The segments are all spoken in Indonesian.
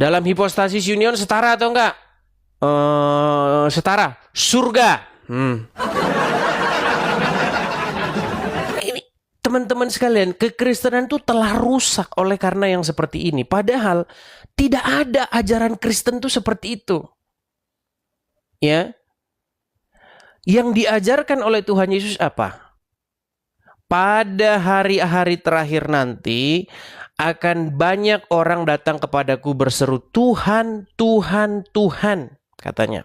Dalam hipostasis union setara atau enggak? Setara. Surga. Ini teman-teman sekalian, kekristenan itu telah rusak oleh karena yang seperti ini. Padahal tidak ada ajaran Kristen itu seperti itu. Ya. Yang diajarkan oleh Tuhan Yesus apa? Pada hari-hari terakhir nanti akan banyak orang datang kepadaku berseru, Tuhan, Tuhan, Tuhan, katanya.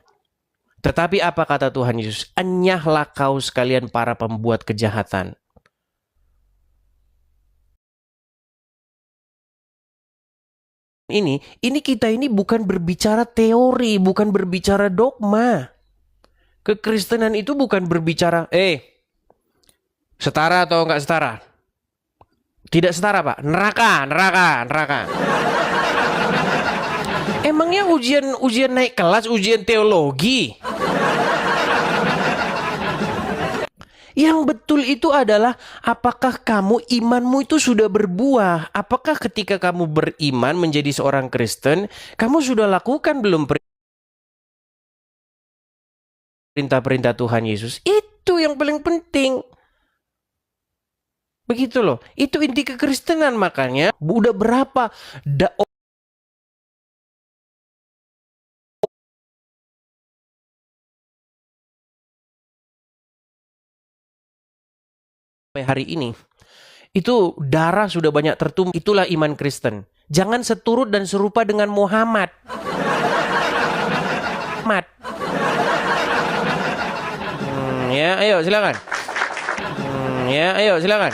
Tetapi apa kata Tuhan Yesus? Enyahlah kau sekalian para pembuat kejahatan. Ini kita ini bukan berbicara teori, bukan berbicara dogma. Kekristenan itu bukan berbicara, setara atau enggak setara? Tidak setara, Pak. Neraka. Emangnya ujian naik kelas, ujian teologi? Yang betul itu adalah apakah kamu imanmu itu sudah berbuah? Apakah ketika kamu beriman menjadi seorang Kristen, kamu sudah lakukan belum perintah-perintah Tuhan Yesus? Itu yang paling penting. Begitu loh. Itu inti kekristenan, makanya udah berapa hari ini itu darah sudah banyak tertumpah. Itulah iman Kristen. Jangan seturut dan serupa dengan Muhammad. Ya, ayo silakan. Ya, ayo silakan.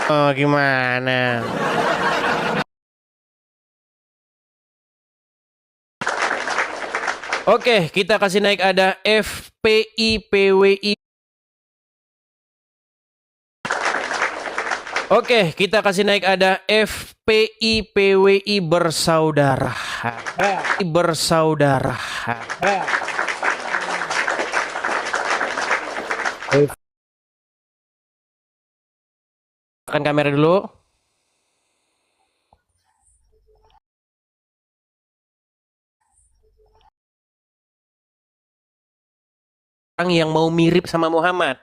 Oh, gimana? Oke, kita kasih naik ada FPIPWI. Oke, kita kasih naik ada FPIPWI bersaudara. Bersaudara. Akan kamera dulu. Orang yang mau mirip sama Muhammad.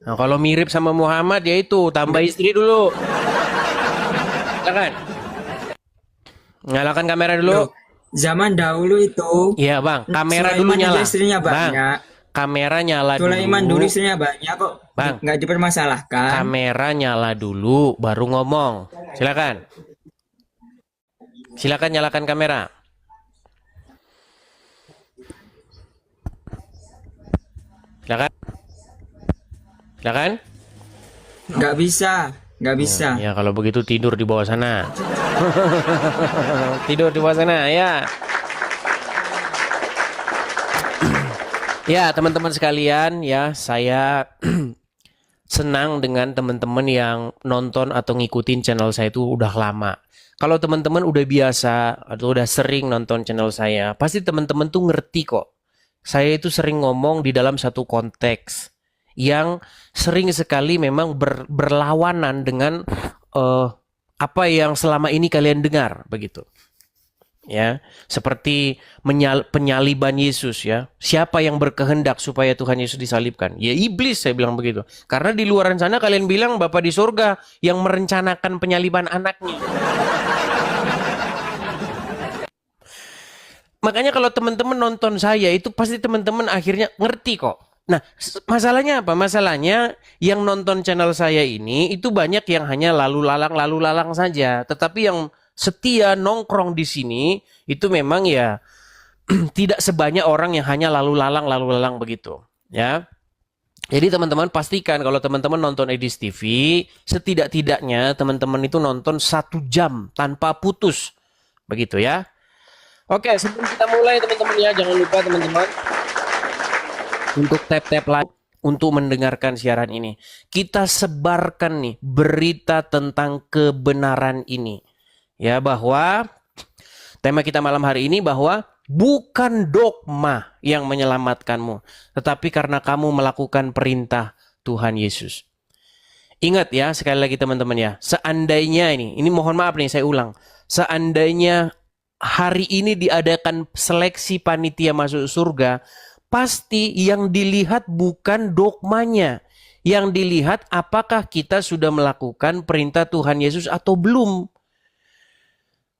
Nah, kalau mirip sama Muhammad ya itu tambah istri dulu. Silakan. Nyalakan kamera dulu. Zaman dahulu itu Iya, Bang. Kamera dulu Sulaiman nyala. aja istrinya Bang, banyak. kamera nyala Sulaiman dulu. dulu istrinya banyak kok. Bang. Nggak dipermasalahkan. Kamera nyala dulu baru ngomong. Silakan. Silakan nyalakan kamera. Silakan. Silakan. Nggak bisa. Ya kalau begitu tidur di bawah sana. Tidur di bawah sana ya. Ya teman-teman sekalian ya, saya senang dengan teman-teman yang nonton atau ngikutin channel saya itu udah lama. Kalau teman-teman udah biasa atau udah sering nonton channel saya, pasti teman-teman tuh ngerti kok. Saya itu sering ngomong di dalam satu konteks yang sering sekali memang berlawanan dengan apa yang selama ini kalian dengar begitu. Ya, seperti penyaliban Yesus ya. Siapa yang berkehendak supaya Tuhan Yesus disalibkan? Ya iblis, saya bilang begitu. Karena di luar sana kalian bilang Bapa di surga yang merencanakan penyaliban anaknya. Makanya kalau teman-teman nonton saya itu pasti teman-teman akhirnya ngerti kok. Nah, masalahnya apa? Masalahnya yang nonton channel saya ini itu banyak yang hanya lalu lalang saja. Tetapi yang setia nongkrong di sini itu memang ya tidak sebanyak orang yang hanya lalu lalang begitu, ya. Jadi teman-teman pastikan kalau teman-teman nonton Edis TV, setidak-tidaknya teman-teman itu nonton 1 jam tanpa putus, begitu ya. Oke, sebelum kita mulai teman-teman ya, jangan lupa teman-teman untuk tap-tap like untuk mendengarkan siaran ini. Kita sebarkan nih berita tentang kebenaran ini. Ya, bahwa tema kita malam hari ini bahwa bukan dogma yang menyelamatkanmu, tetapi karena kamu melakukan perintah Tuhan Yesus. Ingat ya, sekali lagi teman-teman ya. Seandainya ini mohon maaf nih saya ulang. Seandainya hari ini diadakan seleksi panitia masuk surga, pasti yang dilihat bukan dogmanya. Yang dilihat apakah kita sudah melakukan perintah Tuhan Yesus atau belum.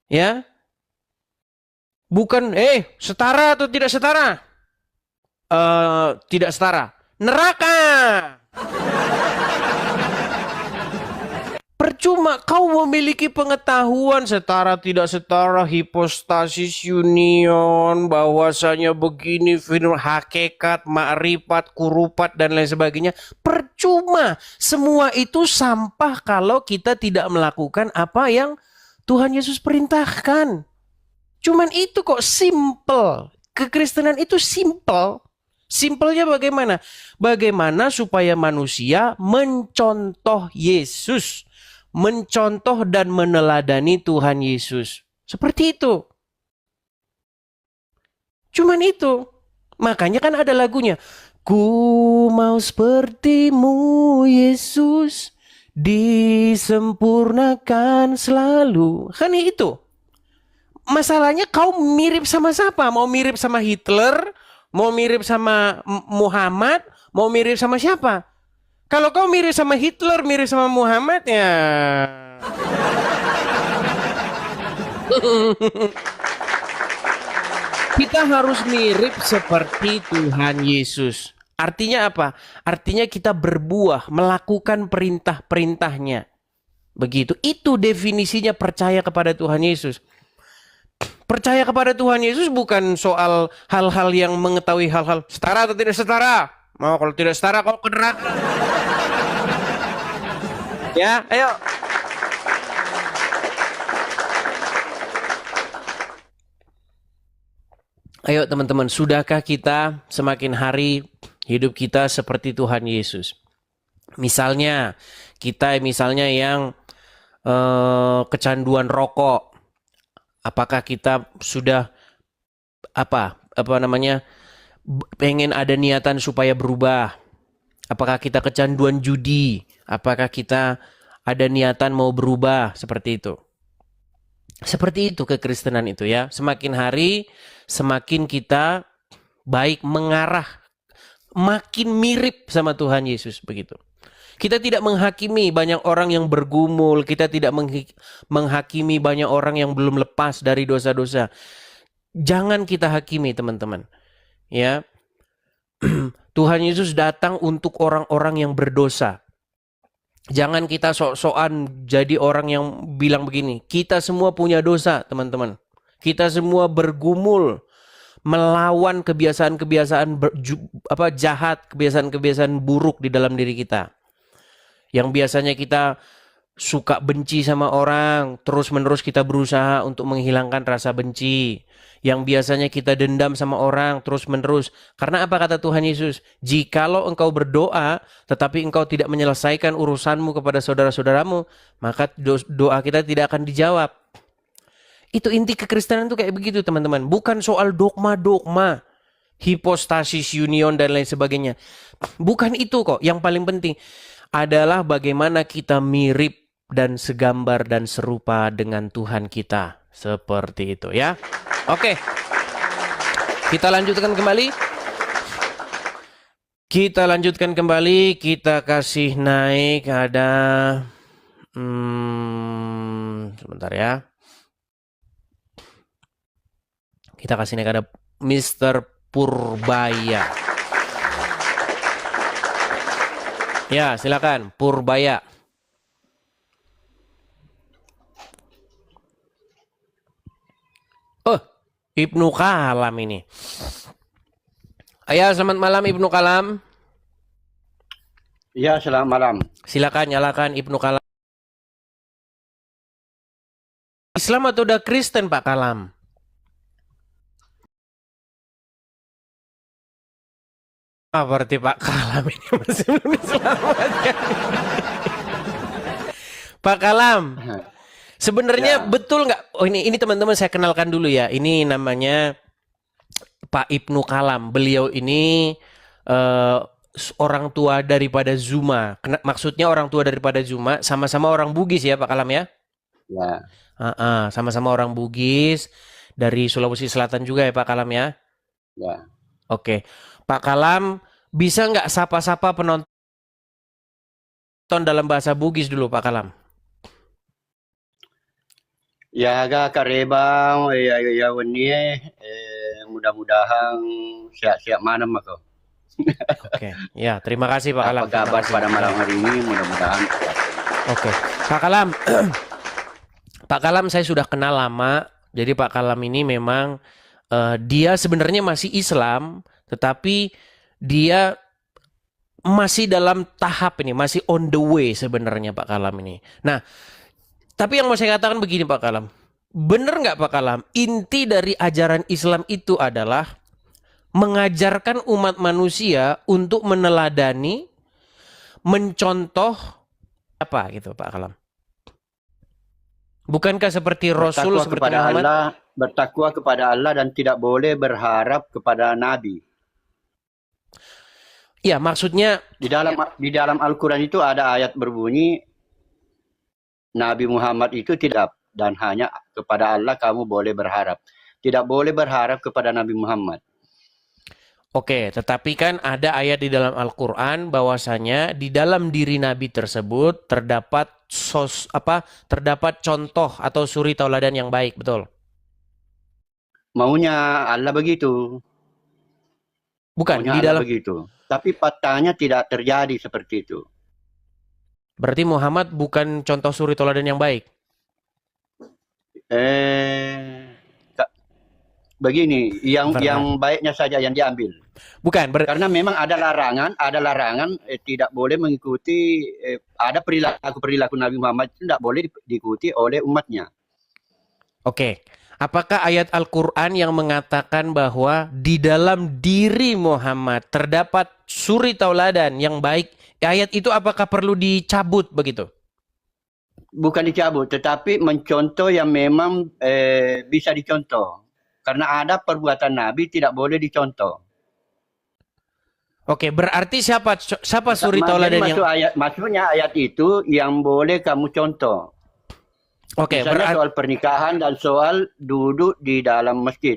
Ya. Bukan setara atau tidak setara? Tidak setara. Neraka. Percuma kau memiliki pengetahuan setara tidak setara, hipostasis union, bahwasanya begini, firman hakikat, makrifat, kurupat dan lain sebagainya. Percuma. Semua itu sampah kalau kita tidak melakukan apa yang Tuhan Yesus perintahkan. Cuman itu kok, simple. Kekristenan itu simple. Simpelnya bagaimana? Bagaimana supaya manusia mencontoh Yesus. Mencontoh dan meneladani Tuhan Yesus. Seperti itu. Cuman itu. Makanya kan ada lagunya. Ku mau sepertimu Yesus, disempurnakan selalu. Kan itu. Masalahnya kau mirip sama siapa? Mau mirip sama Hitler? Mau mirip sama Muhammad? Mau mirip sama siapa? Kalau kau mirip sama Hitler, mirip sama Muhammad ya. Kita harus mirip seperti Tuhan Yesus. Artinya apa? Artinya kita berbuah, melakukan perintah-perintahnya. Begitu. Itu definisinya percaya kepada Tuhan Yesus. Percaya kepada Tuhan Yesus bukan soal hal-hal yang mengetahui hal-hal setara atau tidak setara. Mau kalau tidak setara kau ke neraka. Ya, ayo. Ayo teman-teman, sudahkah kita semakin hari hidup kita seperti Tuhan Yesus? Misalnya, kita yang kecanduan rokok. Apakah kita sudah pengen ada niatan supaya berubah? Apakah kita kecanduan judi? Apakah kita ada niatan mau berubah? Seperti itu. Seperti itu kekristenan itu ya. Semakin hari semakin kita baik mengarah makin mirip sama Tuhan Yesus begitu. Kita tidak menghakimi banyak orang yang bergumul, kita tidak menghakimi banyak orang yang belum lepas dari dosa-dosa. Jangan kita hakimi teman-teman. Ya. Tuhan Yesus datang untuk orang-orang yang berdosa. Jangan kita sok-sokan jadi orang yang bilang begini, kita semua punya dosa, teman-teman. Kita semua bergumul melawan kebiasaan-kebiasaan jahat, kebiasaan-kebiasaan buruk di dalam diri kita. Yang biasanya kita suka benci sama orang, terus-menerus kita berusaha untuk menghilangkan rasa benci. Yang biasanya kita dendam sama orang, terus-menerus. Karena apa kata Tuhan Yesus? Jikalau engkau berdoa, tetapi engkau tidak menyelesaikan urusanmu kepada saudara-saudaramu, maka doa kita tidak akan dijawab. Itu inti kekristenan itu kayak begitu teman-teman. Bukan soal dogma-dogma, hipostasis union dan lain sebagainya. Bukan itu kok. Yang paling penting adalah bagaimana kita mirip dan segambar dan serupa dengan Tuhan kita. Seperti itu ya. Oke. Kita lanjutkan kembali. Kita kasih naik ada sebentar ya. Kita kasih naik ada Mr. Purbaya. Ya, silakan Purbaya. Oh, Ibnu Kalam ini. Ayah, selamat malam Ibnu Kalam. Iya, selamat malam. Silakan nyalakan Ibnu Kalam. Islam atau udah Kristen Pak Kalam? Berarti Pak Kalam ini masih belum diselamatkan. Pak Kalam, sebenarnya betul nggak? Oh ini teman-teman saya kenalkan dulu ya. Ini namanya Pak Ibnu Kalam. Beliau ini orang tua daripada Zuma. Maksudnya orang tua daripada Zuma sama-sama orang Bugis ya Pak Kalam ya? Ya, Sama-sama orang Bugis dari Sulawesi Selatan juga ya Pak Kalam ya? ya. Oke, Pak Kalam bisa nggak sapa-sapa penonton dalam bahasa Bugis dulu Pak Kalam? Ya, agak karebang, ya, mudah-mudahan siap-siap mana mako. Oke, ya terima kasih Pak Kalam. Apa kabar Terima kasih. pada malam hari ini? Mudah-mudahan. Oke, Pak Kalam, Pak Kalam saya sudah kenal lama. Jadi Pak Kalam ini memang dia sebenarnya masih Islam, tetapi dia masih dalam tahap ini, masih on the way sebenarnya Pak Kalam ini. Nah, tapi yang mau saya katakan begini Pak Kalam, bener nggak Pak Kalam? Inti dari ajaran Islam itu adalah mengajarkan umat manusia untuk meneladani, mencontoh apa gitu Pak Kalam? Bukankah seperti Rasul, Bertakwa seperti kepada Muhammad? Allah, bertakwa kepada Allah dan tidak boleh berharap kepada Nabi. Ya, maksudnya Di dalam Al-Quran itu ada ayat berbunyi Nabi Muhammad itu tidak dan hanya kepada Allah kamu boleh berharap. Tidak boleh berharap kepada Nabi Muhammad. oke, tetapi kan ada ayat di dalam Al-Qur'an bahwasanya di dalam diri Nabi tersebut terdapat terdapat contoh atau suri tauladan yang baik, betul? Maunya Allah begitu. Bukan, Maunya di Allah dalam begitu. Tapi faktanya tidak terjadi seperti itu. berarti Muhammad bukan contoh suri tauladan yang baik. Begini, yang Benar. baiknya saja yang diambil. Bukan, Karena memang ada larangan tidak boleh mengikuti ada perilaku Nabi Muhammad itu tidak boleh diikuti oleh umatnya. oke. Apakah ayat Al-Qur'an yang mengatakan bahwa di dalam diri Muhammad terdapat suri tauladan yang baik, ayat itu apakah perlu dicabut begitu? Bukan dicabut, tetapi mencontoh yang memang bisa dicontoh. Karena ada perbuatan Nabi tidak boleh dicontoh. Oke, berarti siapa suri tauladan yang Maksudnya ayat itu yang boleh kamu contoh. Oke, Misalnya soal pernikahan dan soal duduk di dalam masjid.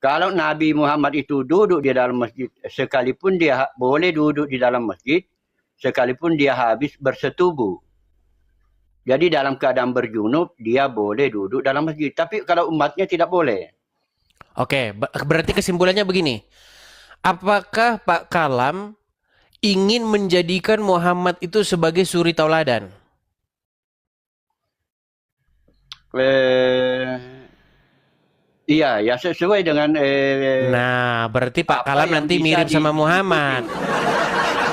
Kalau Nabi Muhammad itu duduk di dalam masjid, sekalipun dia boleh duduk di dalam masjid, sekalipun dia habis bersetubuh. Jadi dalam keadaan berjunub, dia boleh duduk dalam masjid. Tapi kalau umatnya tidak boleh. Oke, berarti kesimpulannya begini. Apakah Pak Kalam ingin menjadikan Muhammad itu sebagai suri tauladan? Iya, ya sesuai dengan Nah, berarti Pak apa Kalam yang nanti bisa mirip sama Muhammad.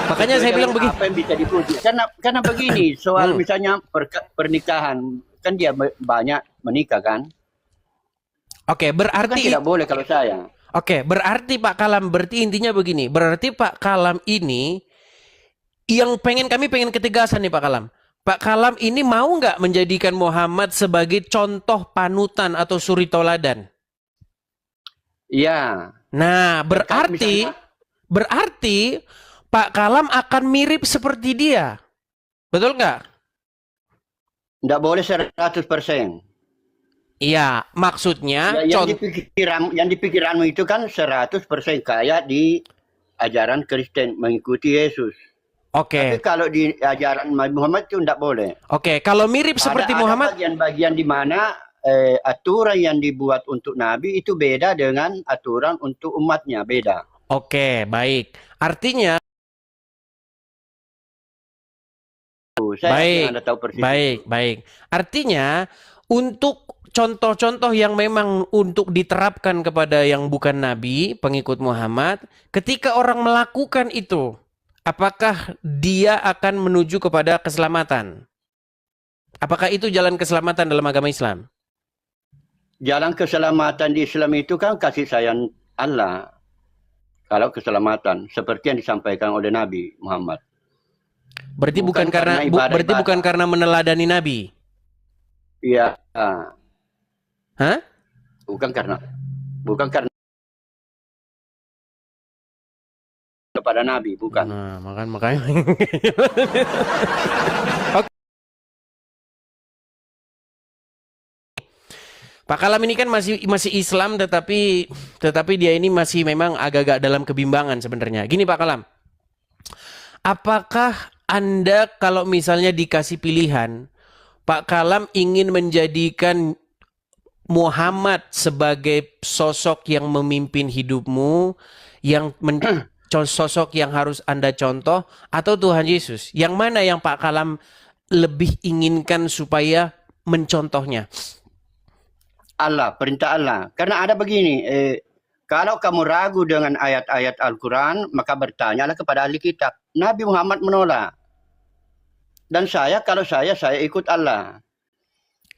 Makanya saya bilang begini. Apa yang bisa dipuji? Karena begini, soal misalnya pernikahan, kan dia banyak menikah kan? Oke, Kan berarti tidak boleh kalau saya. Oke, berarti Pak Kalam, berarti intinya begini. Berarti Pak Kalam ini kami pengen ketegasan nih Pak Kalam. Pak Kalam ini mau nggak menjadikan Muhammad sebagai contoh panutan atau suri tauladan? Iya. Nah, berarti Pak Kalam akan mirip seperti dia. Betul nggak? Tidak boleh 100%. Iya, maksudnya Yang di pikiranmu itu kan 100% kayak di ajaran Kristen mengikuti Yesus. Oke. Tapi kalau di ajaran Muhammad itu tidak boleh. Oke, kalau mirip seperti Muhammad, Ada bagian-bagian di mana aturan yang dibuat untuk Nabi itu beda dengan aturan untuk umatnya, beda. oke, baik. Artinya Saya Anda tahu persis. baik. Artinya untuk contoh-contoh yang memang untuk diterapkan kepada yang bukan nabi, pengikut Muhammad, ketika orang melakukan itu, apakah dia akan menuju kepada keselamatan? Apakah itu jalan keselamatan dalam agama Islam? Jalan keselamatan di Islam itu kan kasih sayang Allah. Kalau keselamatan seperti yang disampaikan oleh Nabi Muhammad. Berarti bukan karena meneladani nabi. Iya. Hah? Bukan karena kepada Nabi, bukan. Nah, makanya. Pak Kalam ini kan masih Islam, tetapi dia ini masih memang agak-agak dalam kebimbangan sebenarnya. Gini Pak Kalam, apakah Anda kalau misalnya dikasih pilihan, Pak Kalam ingin menjadikan Muhammad sebagai sosok yang memimpin hidupmu, sosok yang harus Anda contoh, atau Tuhan Yesus? Yang mana yang Pak Kalam lebih inginkan supaya mencontohnya? Allah, perintah Allah. Karena ada begini, kalau kamu ragu dengan ayat-ayat Al-Quran, maka bertanyalah kepada ahli kitab. Nabi Muhammad menolak. Dan kalau saya ikut Allah.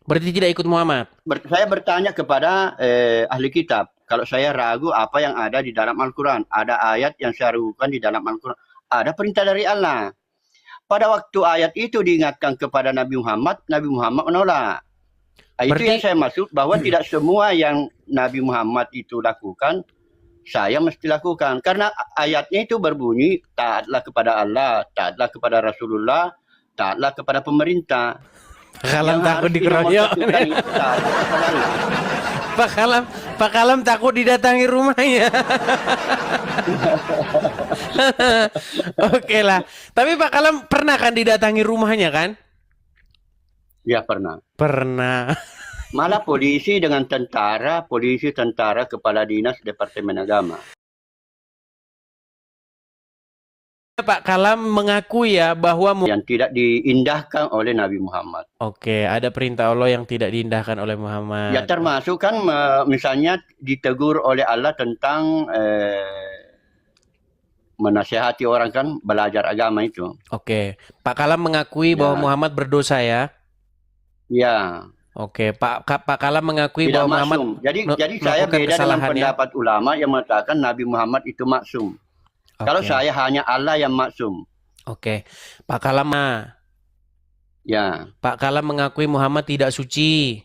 Berarti tidak ikut Muhammad? Saya bertanya kepada ahli kitab. Kalau saya ragu apa yang ada di dalam Al-Quran. Ada ayat yang saya ragukan di dalam Al-Quran. Ada perintah dari Allah. Pada waktu ayat itu diingatkan kepada Nabi Muhammad menolak. Itu yang saya maksud, bahwa tidak semua yang Nabi Muhammad itu lakukan, saya mesti lakukan. Karena ayatnya itu berbunyi, taatlah kepada Allah, taatlah kepada Rasulullah, taatlah kepada pemerintah. Pak Kalam takut dikeroyok. Pak Kalam takut didatangi rumahnya. Oke lah. Tapi Pak Kalam pernah kan didatangi rumahnya kan? Ya pernah. Pernah. Malah polisi tentara, kepala dinas Departemen Agama. Pak Kalam mengakui ya bahwa yang tidak diindahkan oleh Nabi Muhammad. Oke, ada perintah Allah yang tidak diindahkan oleh Muhammad. Ya termasuk kan misalnya ditegur oleh Allah tentang menasihati orang kan belajar agama itu. Oke, Pak Kalam mengakui bahwa Muhammad berdosa ya? Ya. Oke, Pak Kalam mengakui tidak bahwa maksum. Muhammad Jadi saya beda dengan pendapat ulama yang mengatakan Nabi Muhammad itu maksum. Kalau saya hanya Allah yang maksum. Oke, Pak Kalam ya. Pak Kalam mengakui Muhammad tidak suci.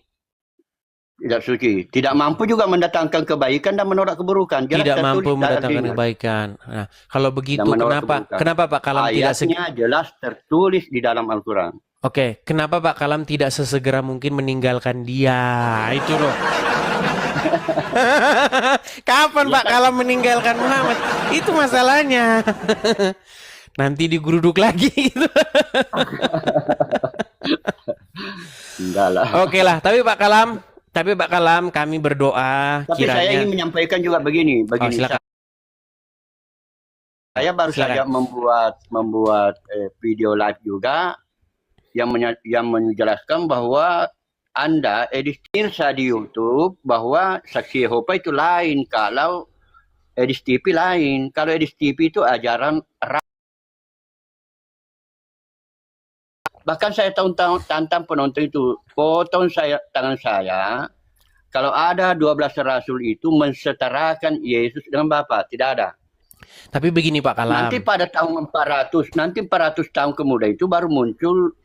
Tidak suci. Tidak mampu juga mendatangkan kebaikan dan menolak keburukan. Tidak mampu mendatangkan kebaikan. Nah, kalau begitu kenapa Pak Kalam ayatnya jelas tertulis di dalam Al-Quran. Oke, kenapa Pak Kalam tidak sesegera mungkin meninggalkan dia? Itu loh. Kapan Pak Kalam meninggalkan Muhammad? Itu masalahnya. Nanti digeruduk lagi gitu. Enggak lah. Oke lah, tapi Pak Kalam kami berdoa tapi kiranya. Saya ingin menyampaikan juga begini. Silakan. Saya baru saja membuat video live juga yang menjelaskan bahwa Anda edit Tirsa di YouTube bahwa saksi Yehova itu lain, kalau Edis TV lain. Kalau Edis TV itu ajaran bahkan saya tantang penonton itu, potong tangan saya, kalau ada 12 rasul itu mensetarakan Yesus dengan Bapa, tidak ada. Tapi begini Pak Kalam. Nanti pada tahun 400 tahun kemudian itu baru muncul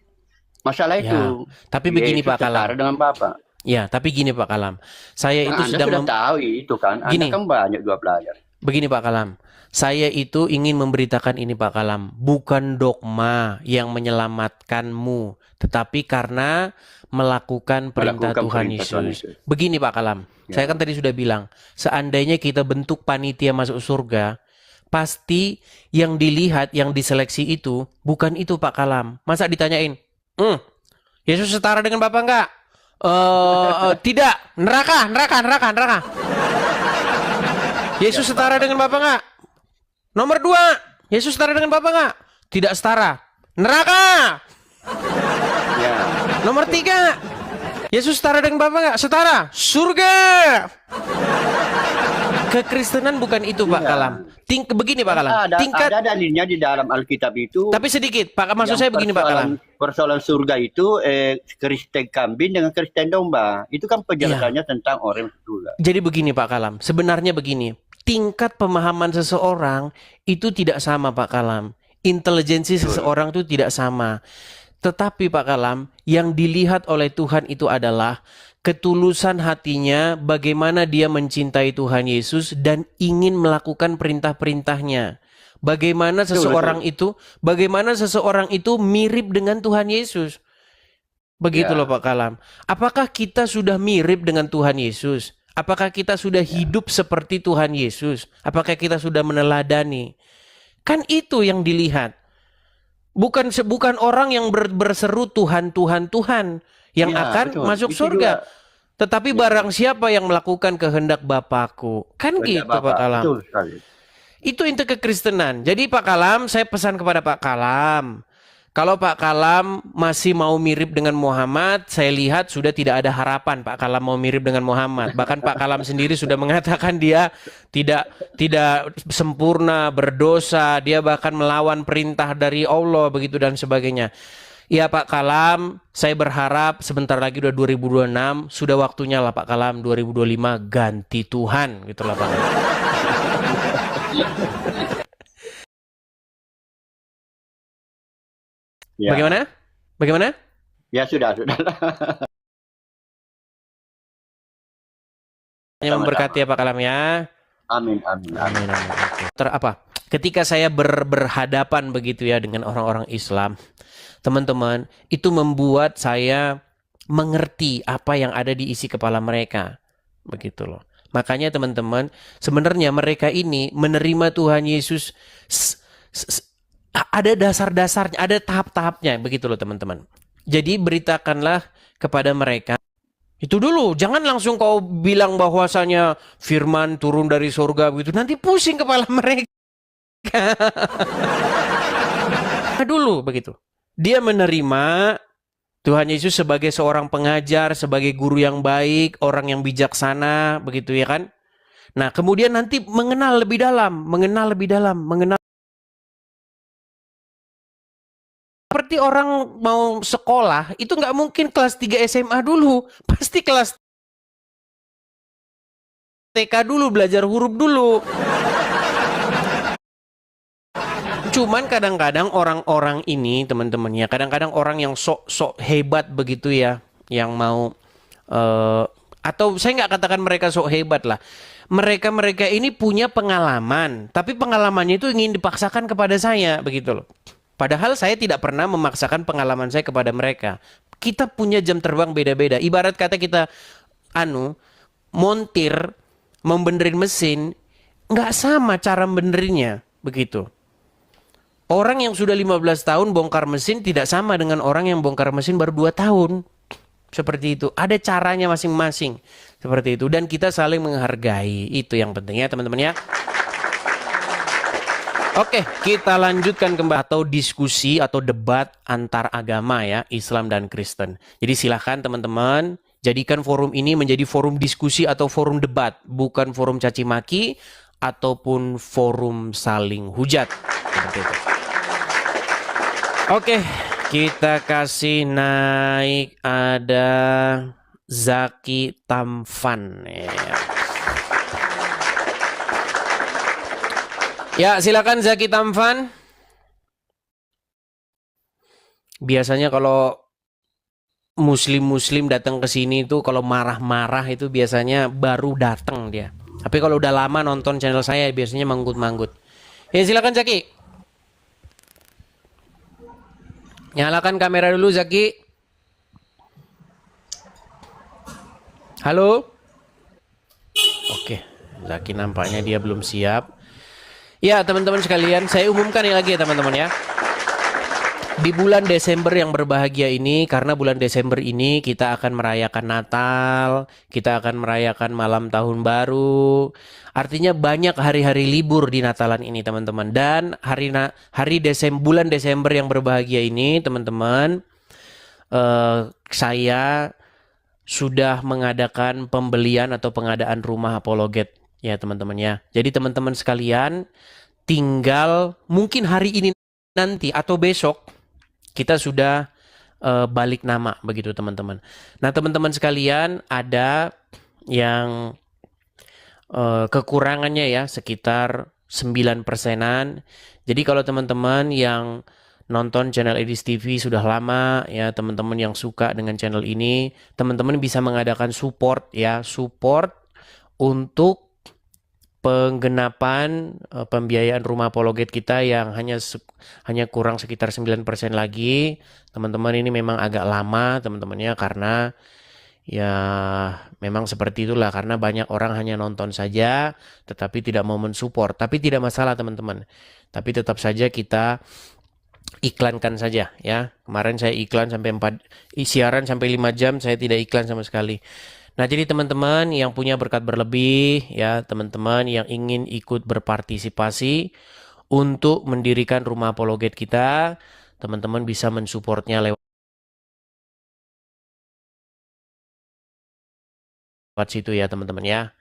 masalah itu. Tapi begini Pak Kalam. Dengan Bapak. Ya, tapi gini Pak Kalam. Saya itu Anda sudah tahu itu kan. Anda kan banyak juga belajar. Begini Pak Kalam. Saya itu ingin memberitakan ini Pak Kalam. Bukan dogma yang menyelamatkanmu. Tetapi karena melakukan perintah Tuhan Yesus. Begini Pak Kalam. Saya kan tadi sudah bilang. Seandainya kita bentuk panitia masuk surga. Pasti yang dilihat, yang diseleksi itu. Bukan itu Pak Kalam. Masa ditanyain. Yesus setara dengan Bapak enggak? Tidak. Neraka. Yesus setara dengan Bapak enggak? Nomor 2. Yesus setara dengan Bapak enggak? Tidak setara. Neraka. Ya. Nomor 3. Yesus setara dengan Bapak enggak? Setara. Surga. Kekristenan bukan itu Pak Kalam. Begini Pak Kalam. Ada dalilnya di dalam Alkitab itu. Tapi sedikit Pak, maksud saya begini Pak Kalam. Persoalan surga itu Kristen kambing dengan Kristen domba. Itu kan penjelasannya tentang orang surga. Jadi begini Pak Kalam. Sebenarnya begini. Tingkat pemahaman seseorang itu tidak sama Pak Kalam. Intelijensi seseorang itu tidak sama. Tetapi Pak Kalam, yang dilihat oleh Tuhan itu adalah ketulusan hatinya, bagaimana dia mencintai Tuhan Yesus dan ingin melakukan perintah-perintahnya. Bagaimana seseorang itu mirip dengan Tuhan Yesus. Begitu Ya. loh Pak Kalam. Apakah kita sudah mirip dengan Tuhan Yesus? Apakah kita sudah hidup seperti Tuhan Yesus? Apakah kita sudah meneladani? Kan itu yang dilihat. Bukan orang yang berseru Tuhan, Tuhan, Tuhan yang Ya, akan betul. masuk Itu surga. juga. Tetapi barang siapa yang melakukan kehendak Bapakku. Kan Kehendak gitu Pak Bapa. Kalam. Betul sekali. Itu inti kekristenan. Jadi Pak Kalam, saya pesan kepada Pak Kalam. Kalau Pak Kalam masih mau mirip dengan Muhammad, saya lihat sudah tidak ada harapan Pak Kalam mau mirip dengan Muhammad. Bahkan Pak Kalam sendiri sudah mengatakan dia tidak sempurna, berdosa, dia bahkan melawan perintah dari Allah begitu dan sebagainya. Ya Pak Kalam, saya berharap sebentar lagi udah 2026, sudah waktunya lah Pak Kalam 2025 ganti Tuhan gitu lah Pak Kalam. Ya. Bagaimana? Ya sudah. Yang memberkati ya Pak Kalam ya. Amin. Amin. Oke. Ketika saya berhadapan begitu ya dengan orang-orang Islam, teman-teman, itu membuat saya mengerti apa yang ada di isi kepala mereka. Begitu loh. Makanya teman-teman, sebenarnya mereka ini menerima Tuhan Yesus ada dasar-dasarnya, ada tahap-tahapnya, begitu loh teman-teman. Jadi beritakanlah kepada mereka. Itu dulu, jangan langsung kau bilang bahwasanya firman turun dari surga begitu. Nanti pusing kepala mereka. Dulu begitu. Dia menerima Tuhan Yesus sebagai seorang pengajar, sebagai guru yang baik, orang yang bijaksana, begitu ya kan? Nah, kemudian nanti mengenal lebih dalam. Seperti orang mau sekolah, itu nggak mungkin kelas 3 SMA dulu. Pasti kelas TK dulu, belajar huruf dulu. Cuman kadang-kadang orang-orang ini, teman-teman ya, kadang-kadang orang yang sok hebat begitu ya, yang mau, atau saya nggak katakan mereka sok hebat lah. Mereka ini punya pengalaman, tapi pengalamannya itu ingin dipaksakan kepada saya, begitu loh. Padahal saya tidak pernah memaksakan pengalaman saya kepada mereka. Kita punya jam terbang beda-beda. Ibarat kata kita montir, membenerin mesin, nggak sama cara benerinnya, begitu. Orang yang sudah 15 tahun bongkar mesin tidak sama dengan orang yang bongkar mesin baru 2 tahun. Seperti itu. Ada caranya masing-masing. Seperti itu. Dan kita saling menghargai. Itu yang penting ya teman-teman ya. Oke, kita lanjutkan kembali atau diskusi atau debat antar agama ya, Islam dan Kristen. Jadi silahkan teman-teman, jadikan forum ini menjadi forum diskusi atau forum debat, bukan forum caci maki ataupun forum saling hujat. Seperti itu. Oke, kita kasih naik ada Zaki Tamfan ya. Ya, silakan Zaki Tamfan. Biasanya kalau muslim-muslim datang ke sini itu kalau marah-marah itu biasanya baru datang dia. Tapi kalau udah lama nonton channel saya biasanya manggut-manggut. Ya, silakan Zaki. Nyalakan kamera dulu Zaki. Halo. Oke, Zaki nampaknya dia belum siap. Ya teman-teman sekalian, saya umumkan lagi ya teman-teman ya. Di bulan Desember yang berbahagia ini, karena bulan Desember ini kita akan merayakan Natal, kita akan merayakan malam tahun baru. Artinya banyak hari-hari libur di Natalan ini teman-teman. Dan bulan Desember yang berbahagia ini teman-teman, saya sudah mengadakan pembelian atau pengadaan rumah apologet. Ya teman-teman ya. Jadi teman-teman sekalian tinggal mungkin hari ini nanti atau besok kita sudah balik nama begitu teman-teman. Nah teman-teman sekalian ada yang kekurangannya ya sekitar 9%-an. Jadi kalau teman-teman yang nonton channel Edis TV sudah lama ya teman-teman yang suka dengan channel ini, teman-teman bisa mengadakan support ya, support untuk penggenapan pembiayaan rumah apologet kita yang hanya kurang sekitar 9% lagi. Teman-teman, ini memang agak lama teman-temannya, karena ya memang seperti itulah, karena banyak orang hanya nonton saja tetapi tidak mau mensupport. Tapi tidak masalah teman-teman. Tapi tetap saja kita iklankan saja ya. Kemarin saya iklan sampai siaran sampai 5 jam, saya tidak iklan sama sekali. Nah, jadi teman-teman yang punya berkat berlebih ya, teman-teman yang ingin ikut berpartisipasi untuk mendirikan rumah apologet kita, teman-teman bisa mensupportnya lewat situ ya teman-teman ya.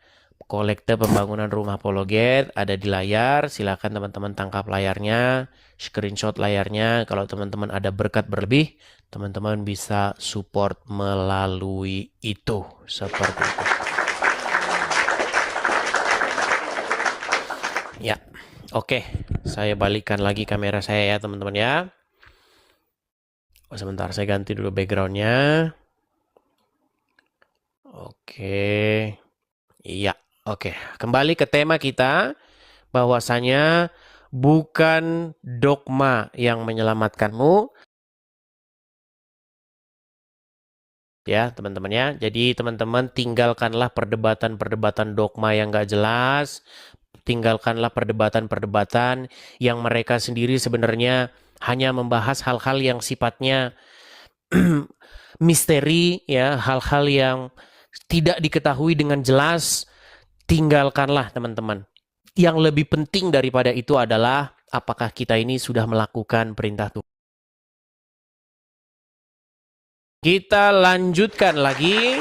Kolekte pembangunan rumah apologet ada di layar. Silakan teman-teman tangkap layarnya, screenshot layarnya. Kalau teman-teman ada berkat berlebih, teman-teman bisa support melalui itu. Seperti itu. Ya, oke. Saya balikan lagi kamera saya ya teman-teman ya. Sebentar, saya ganti dulu backgroundnya. Oke. Iya. Oke, kembali ke tema kita, bahwasanya bukan dogma yang menyelamatkanmu. Ya, teman-teman ya. Jadi teman-teman tinggalkanlah perdebatan-perdebatan dogma yang gak jelas. Tinggalkanlah perdebatan-perdebatan yang mereka sendiri sebenarnya hanya membahas hal-hal yang sifatnya misteri, ya, hal-hal yang tidak diketahui dengan jelas. Tinggalkanlah teman-teman. Yang lebih penting daripada itu adalah apakah kita ini sudah melakukan perintah Tuhan. Kita lanjutkan lagi.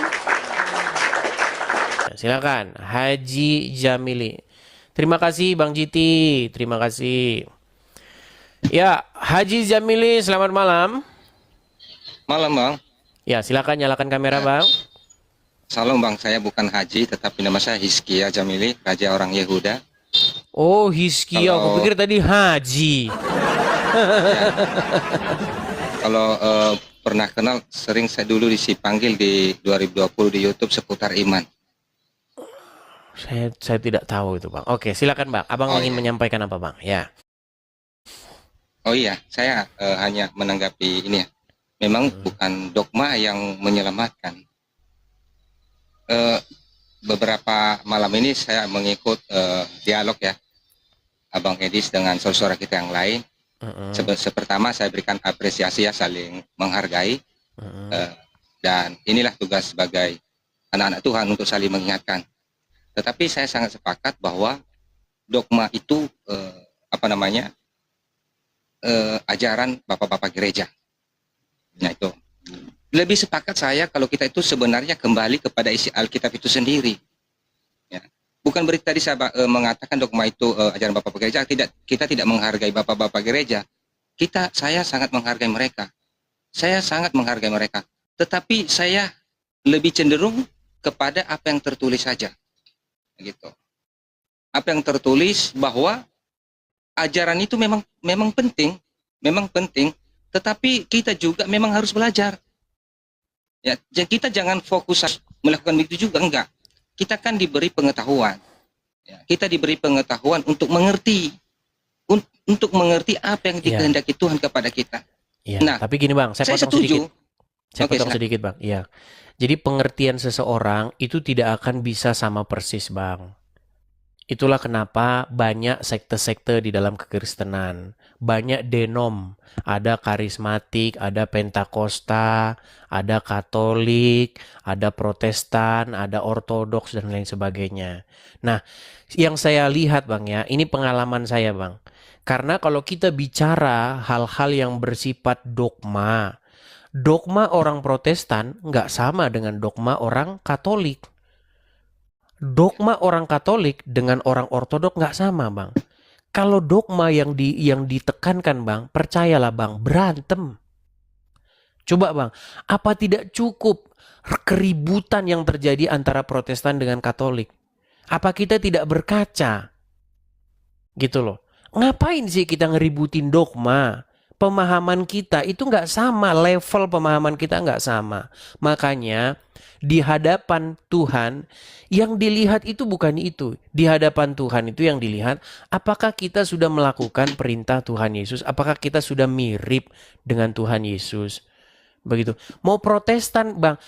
Silakan Haji Jamili. Terima kasih Bang Jiti. Terima kasih. Ya, Haji Jamili, selamat malam. Malam Bang. Ya, silakan nyalakan kamera Bang. Salam Bang, saya bukan Haji, tetapi nama saya Hizkia Jamili, Raja orang Yehuda. Oh, Hizkia, aku pikir tadi Haji. Kalau pernah kenal, sering saya dulu dipanggil di 2020 di YouTube seputar iman. Saya tidak tahu itu Bang. Oke, silakan Bang. Abang ingin menyampaikan apa Bang? Ya. Oh iya, saya hanya menanggapi ini ya. Memang bukan dogma yang menyelamatkan. Beberapa malam ini saya mengikut dialog ya Abang Edis dengan saudara kita yang lain. Pertama saya berikan apresiasi ya, saling menghargai, dan inilah tugas sebagai anak-anak Tuhan untuk saling mengingatkan. Tetapi saya sangat sepakat bahwa dogma itu ajaran bapak-bapak gereja. Nah itu lebih sepakat saya kalau kita itu sebenarnya kembali kepada isi Alkitab itu sendiri. Ya. Bukan berarti tadi saya mengatakan dogma itu ajaran bapak-bapak gereja. Kita tidak menghargai bapak-bapak gereja. Saya sangat menghargai mereka. Saya sangat menghargai mereka. Tetapi saya lebih cenderung kepada apa yang tertulis saja. Gitu. Apa yang tertulis bahwa ajaran itu memang penting, tetapi kita juga memang harus belajar. Ya, kita jangan fokus melakukan itu juga, enggak. Kita kan diberi pengetahuan. Ya, kita diberi pengetahuan untuk mengerti apa yang dikehendaki Tuhan kepada kita. Ya, nah, tapi gini Bang, saya potong setuju. sedikit. Saya potong sedikit Bang. Iya. Jadi pengertian seseorang itu tidak akan bisa sama persis Bang. Itulah kenapa banyak sekte-sekte di dalam kekristenan. Banyak denom. Ada karismatik, ada pentakosta, ada katolik, ada protestan, ada ortodoks, dan lain sebagainya. Nah, yang saya lihat Bang ya, ini pengalaman saya Bang. Karena kalau kita bicara hal-hal yang bersifat dogma orang protestan nggak sama dengan dogma orang katolik. Dogma orang Katolik dengan orang Ortodok nggak sama Bang. Kalau dogma yang ditekankan Bang, percayalah Bang, berantem. Coba Bang, apa tidak cukup keributan yang terjadi antara Protestan dengan Katolik? Apa kita tidak berkaca? Gitu loh. Ngapain sih kita ngeributin dogma? pemahaman kita itu nggak sama, level pemahaman kita nggak sama. Makanya di hadapan Tuhan yang dilihat itu bukan itu. Di hadapan Tuhan itu yang dilihat apakah kita sudah melakukan perintah Tuhan Yesus, apakah kita sudah mirip dengan Tuhan Yesus. Begitu. Mau Protestan, Bang.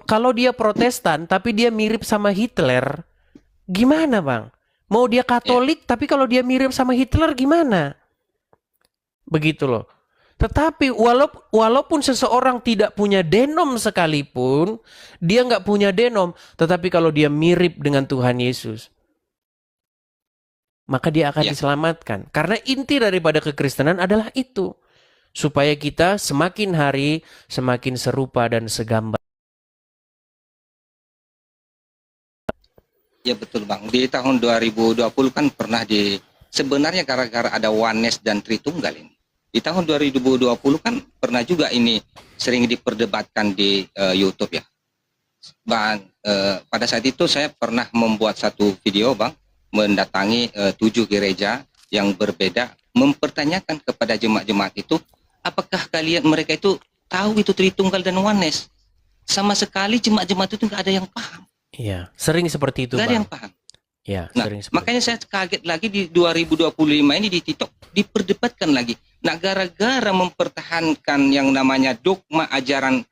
Kalau dia Protestan tapi dia mirip sama Hitler, gimana, Bang? Mau dia Katolik tapi kalau dia mirip sama Hitler gimana? Begitu loh. Tetapi walaupun seseorang tidak punya denom sekalipun, dia nggak punya denom, tetapi kalau dia mirip dengan Tuhan Yesus, maka dia akan diselamatkan. Karena inti daripada kekristenan adalah itu. Supaya kita semakin hari semakin serupa dan segambar. Ya betul Bang. Di tahun 2020 kan pernah sebenarnya gara-gara ada oneness dan Tritunggal ini. Di tahun 2020 kan pernah juga ini sering diperdebatkan di YouTube ya. Bang, pada saat itu saya pernah membuat satu video Bang, mendatangi 7 gereja yang berbeda, mempertanyakan kepada jemaat-jemaat itu, apakah mereka itu tahu itu Tritunggal dan oneness? Sama sekali jemaat-jemaat itu nggak ada yang paham. Iya, sering seperti itu, nggak ada Bang. yang paham. Ya, Nah, sering seperti makanya saya kaget lagi di 2025 ini di TikTok diperdebatkan lagi. Nah, gara-gara mempertahankan yang namanya dogma ajaran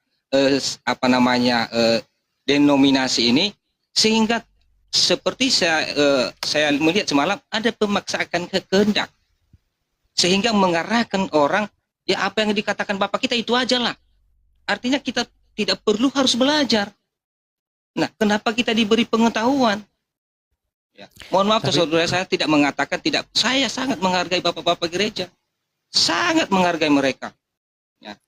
denominasi ini, sehingga seperti saya melihat semalam ada pemaksaan kehendak, sehingga mengarahkan orang, ya apa yang dikatakan Bapak kita itu aja lah. Artinya kita tidak perlu harus belajar. Nah, kenapa kita diberi pengetahuan? Ya. Mohon maaf saudara, saya tidak mengatakan tidak. Saya sangat menghargai bapak-bapak gereja, sangat menghargai mereka. Ya.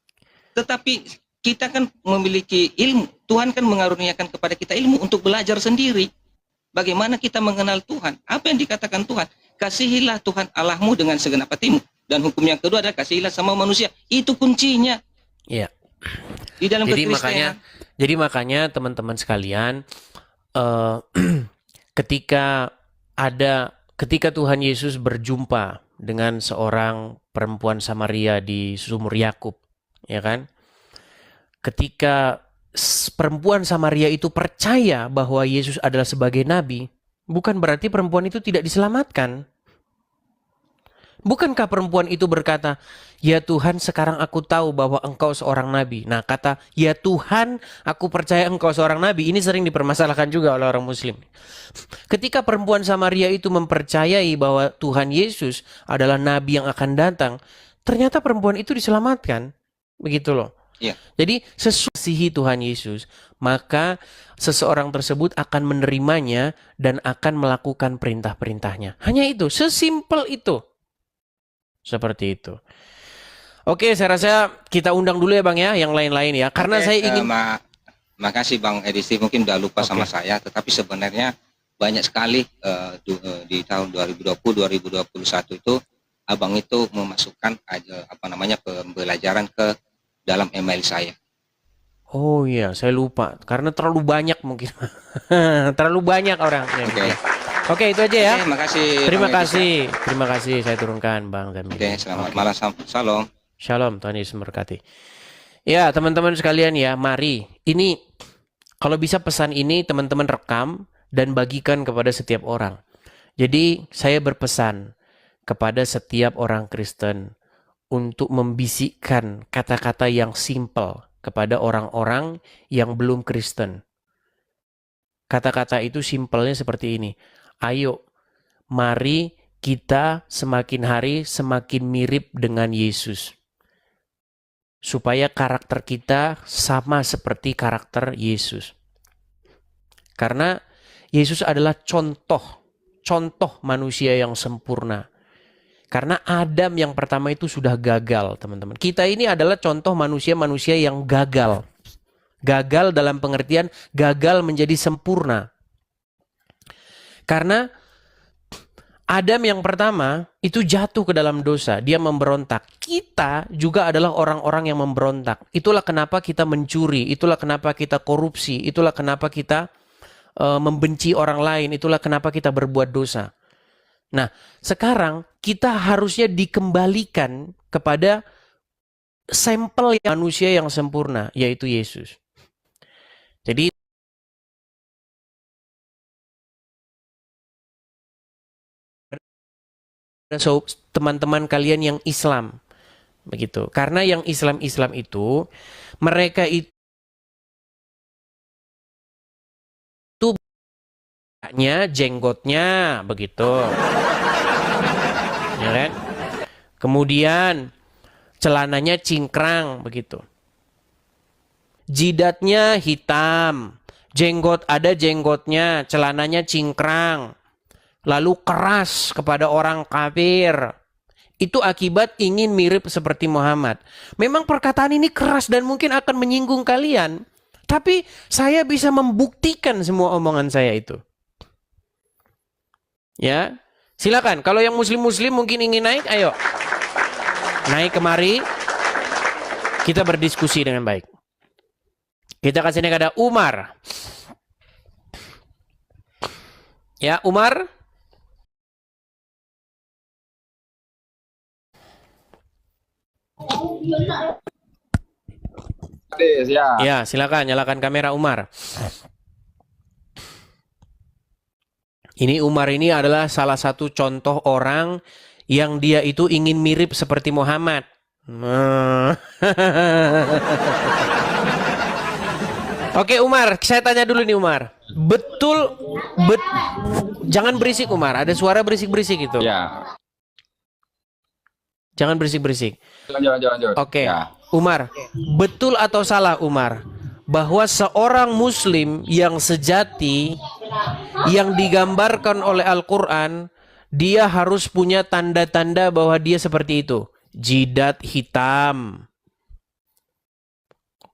Tetapi kita kan memiliki ilmu. Tuhan kan mengaruniakan kepada kita ilmu untuk belajar sendiri. Bagaimana kita mengenal Tuhan? Apa yang dikatakan Tuhan? Kasihilah Tuhan Allahmu dengan segenap hatimu. Dan hukum yang kedua adalah kasihilah sama manusia. Itu kuncinya. Iya. Di dalam kekristenan. Jadi makanya teman-teman sekalian, ketika Tuhan Yesus berjumpa dengan seorang perempuan Samaria di sumur Yakub, ya kan? Ketika perempuan Samaria itu percaya bahwa Yesus adalah sebagai nabi, bukan berarti perempuan itu tidak diselamatkan. Bukankah perempuan itu berkata, "Ya Tuhan, sekarang aku tahu bahwa engkau seorang nabi." Nah, kata, "Ya Tuhan, aku percaya engkau seorang nabi," ini sering dipermasalahkan juga oleh orang muslim. Ketika perempuan Samaria itu mempercayai bahwa Tuhan Yesus adalah nabi yang akan datang, ternyata perempuan itu diselamatkan. Begitu loh. Ya. Jadi sesuai Tuhan Yesus, maka seseorang tersebut akan menerimanya dan akan melakukan perintah-perintahnya. Hanya itu, sesimpel itu. Seperti itu. Oke, saya rasa kita undang dulu ya Bang ya, yang lain-lain ya. Karena saya ingin... Makasih Bang Edisi, mungkin udah lupa sama saya, tetapi sebenarnya banyak sekali di tahun 2020-2021 itu Abang itu memasukkan pembelajaran ke dalam email saya. Oh iya, saya lupa karena terlalu banyak mungkin. Terlalu banyak orang. Oke, itu aja ya. Oke, makasih. Terima kasih saya turunkan Bang Zamil. Oke, selamat malam. Shalom. Shalom, Tuhan Yesus memberkati. Ya, teman-teman sekalian ya, mari. Ini kalau bisa pesan ini teman-teman rekam dan bagikan kepada setiap orang. Jadi, saya berpesan kepada setiap orang Kristen untuk membisikkan kata-kata yang simple kepada orang-orang yang belum Kristen. Kata-kata itu simpelnya seperti ini. Ayo, mari kita semakin hari semakin mirip dengan Yesus. Supaya karakter kita sama seperti karakter Yesus. Karena Yesus adalah contoh manusia yang sempurna. Karena Adam yang pertama itu sudah gagal, teman-teman. Kita ini adalah contoh manusia-manusia yang gagal. Gagal dalam pengertian gagal menjadi sempurna. Karena Adam yang pertama itu jatuh ke dalam dosa. Dia memberontak. Kita juga adalah orang-orang yang memberontak. Itulah kenapa kita mencuri. Itulah kenapa kita korupsi. Itulah kenapa kita membenci orang lain. Itulah kenapa kita berbuat dosa. Nah, sekarang kita harusnya dikembalikan kepada sampel manusia yang sempurna, yaitu Yesus. Jadi so, teman-teman kalian yang Islam, begitu. Karena yang Islam itu mereka itu jenggotnya, begitu, ya kan? Kemudian celananya cingkrang, begitu. Jidatnya hitam, ada jenggotnya, celananya cingkrang, lalu keras kepada orang kafir. Itu akibat ingin mirip seperti Muhammad. Memang perkataan ini keras dan mungkin akan menyinggung kalian, tapi saya bisa membuktikan semua omongan saya itu. Ya, silakan. Kalau yang muslim-muslim mungkin ingin naik, ayo naik kemari. Kita berdiskusi dengan baik. Kita kasih kepada Umar. Ya, Umar. Ya, silakan nyalakan kamera Umar. Ini Umar ini adalah salah satu contoh orang yang dia itu ingin mirip seperti Muhammad. Oke Umar, saya tanya dulu nih Umar. Jangan berisik Umar, ada suara berisik-berisik gitu. Ya. Jangan berisik-berisik. Lanjut. Oke, Ya. Umar, betul atau salah Umar bahwa seorang muslim yang sejati yang digambarkan oleh Al-Quran, dia harus punya tanda-tanda bahwa dia seperti itu. Jidat hitam,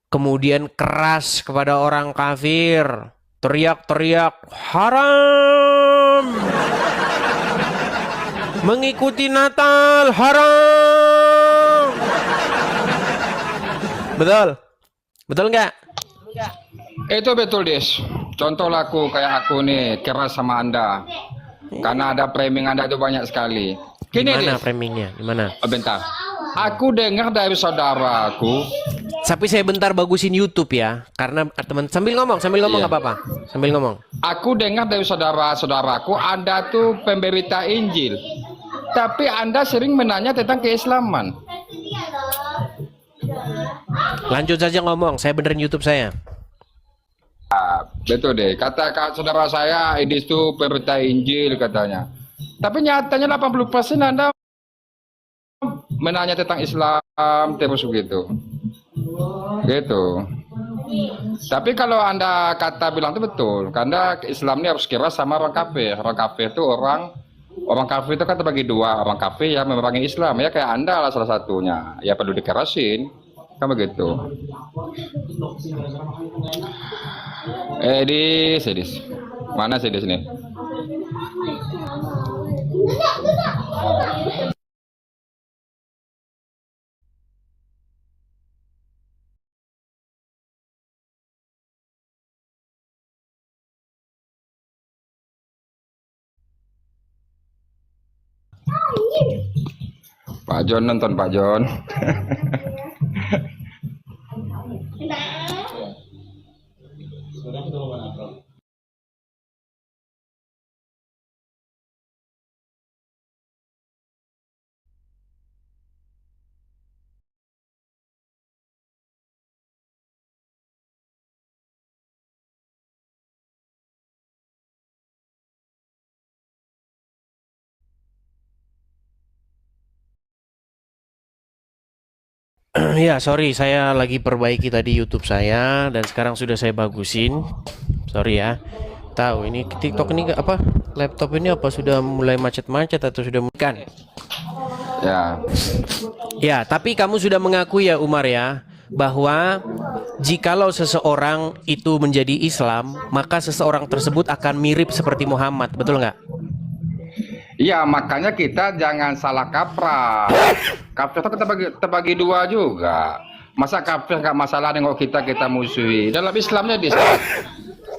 kemudian keras kepada orang kafir, teriak-teriak haram, mengikuti Natal haram. Betul nggak? Itu betul, Des. Contoh laku kayak aku nih, keras sama Anda. Karena ada framing Anda itu banyak sekali. Gini, Gimana Des. framingnya? Gimana? Oh, bentar. Aku dengar dari saudaraku. Tapi saya bentar bagusin YouTube ya, karena teman sambil ngomong nggak apa-apa, sambil ngomong. Aku dengar dari saudara-saudaraku Anda tuh pemberita Injil. Tapi Anda sering menanya tentang keislaman. Lanjut saja ngomong, saya benerin YouTube saya. Betul deh. Kata saudara saya, Idis tuh pemberita Injil katanya. Tapi nyatanya 80% Anda menanya tentang Islam terus begitu. Gitu. Tapi kalau Anda bilang itu betul, karena Islam ini harus kira sama orang kafir. Orang kafir itu orang kafir itu kan terbagi dua, orang kafir yang memerangi Islam, ya kayak Anda lah salah satunya. Ya perlu dikerasin, kan begitu. Edis. Mana Edis nih? Pak John nonton Pak John. Ya, sorry, saya lagi perbaiki tadi YouTube saya dan sekarang sudah saya bagusin. Sorry ya. Tahu ini TikTok ini apa? Laptop ini apa sudah mulai macet-macet atau sudah kan? Ya. Ya, tapi kamu sudah mengakui ya Umar ya, bahwa jikalau seseorang itu menjadi Islam, maka seseorang tersebut akan mirip seperti Muhammad, betul nggak? Iya, makanya kita jangan salah kaprah. Kafir itu kita terbagi dua juga. Masa kafir nggak masalah nengok kita musuhi. Dalam Islamnya di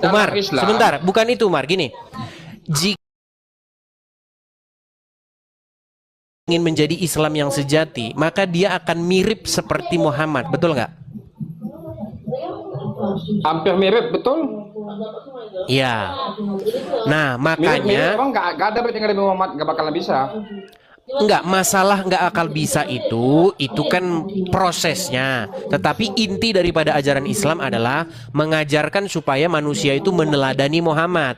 Umar, sebentar, bukan itu Umar, gini. Jika ingin menjadi Islam yang sejati, maka dia akan mirip seperti Muhammad, betul nggak? Hampir mirip, betul. Iya. Nah, Mirip-mirip, makanya emang nggak ada berarti Nabi Muhammad, nggak bakalan bisa. enggak masalah nggak akal bisa itu kan prosesnya. Tetapi inti daripada ajaran Islam adalah mengajarkan supaya manusia itu meneladani Muhammad.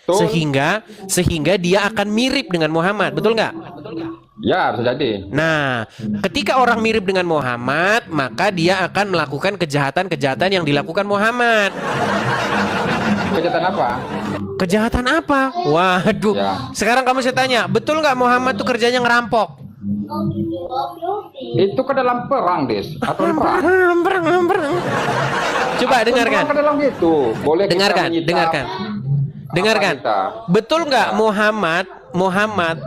Betul. Sehingga dia akan mirip dengan Muhammad, betul nggak? Ya, bisa jadi. Nah, ketika orang mirip dengan Muhammad, maka dia akan melakukan kejahatan-kejahatan yang dilakukan Muhammad. Kejahatan apa? Kejahatan apa? Waduh. Ya. Sekarang kamu saya tanya, betul nggak Muhammad tuh kerjanya ngerampok? Itu ke dalam perang, Des. Atau perang? Perang. Coba dengarkan. Ke dalam gitu. Boleh kita Dengarkan, menyita dengarkan. apa kita. Betul nggak Muhammad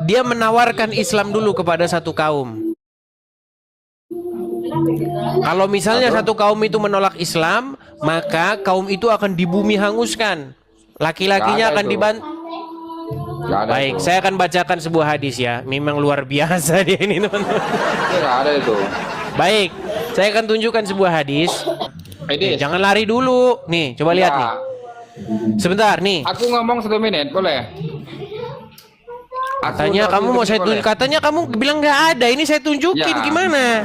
dia menawarkan Islam dulu kepada satu kaum. Kalau misalnya satu kaum itu menolak Islam, maka kaum itu akan dibumi hanguskan. Laki-lakinya Nggak ada akan itu. dibantu. Nggak ada Baik, itu. saya akan bacakan sebuah hadis ya. Memang luar biasa dia ini teman-teman. Nggak ada itu. Baik, saya akan tunjukkan sebuah hadis. Des. Jangan lari dulu. Nih, coba lihat Ya. nih. Sebentar nih. Aku ngomong 1 menit, boleh? Katanya kamu mau saya tunjuk. Katanya kamu bilang nggak ada. Ini saya tunjukin Ya. gimana?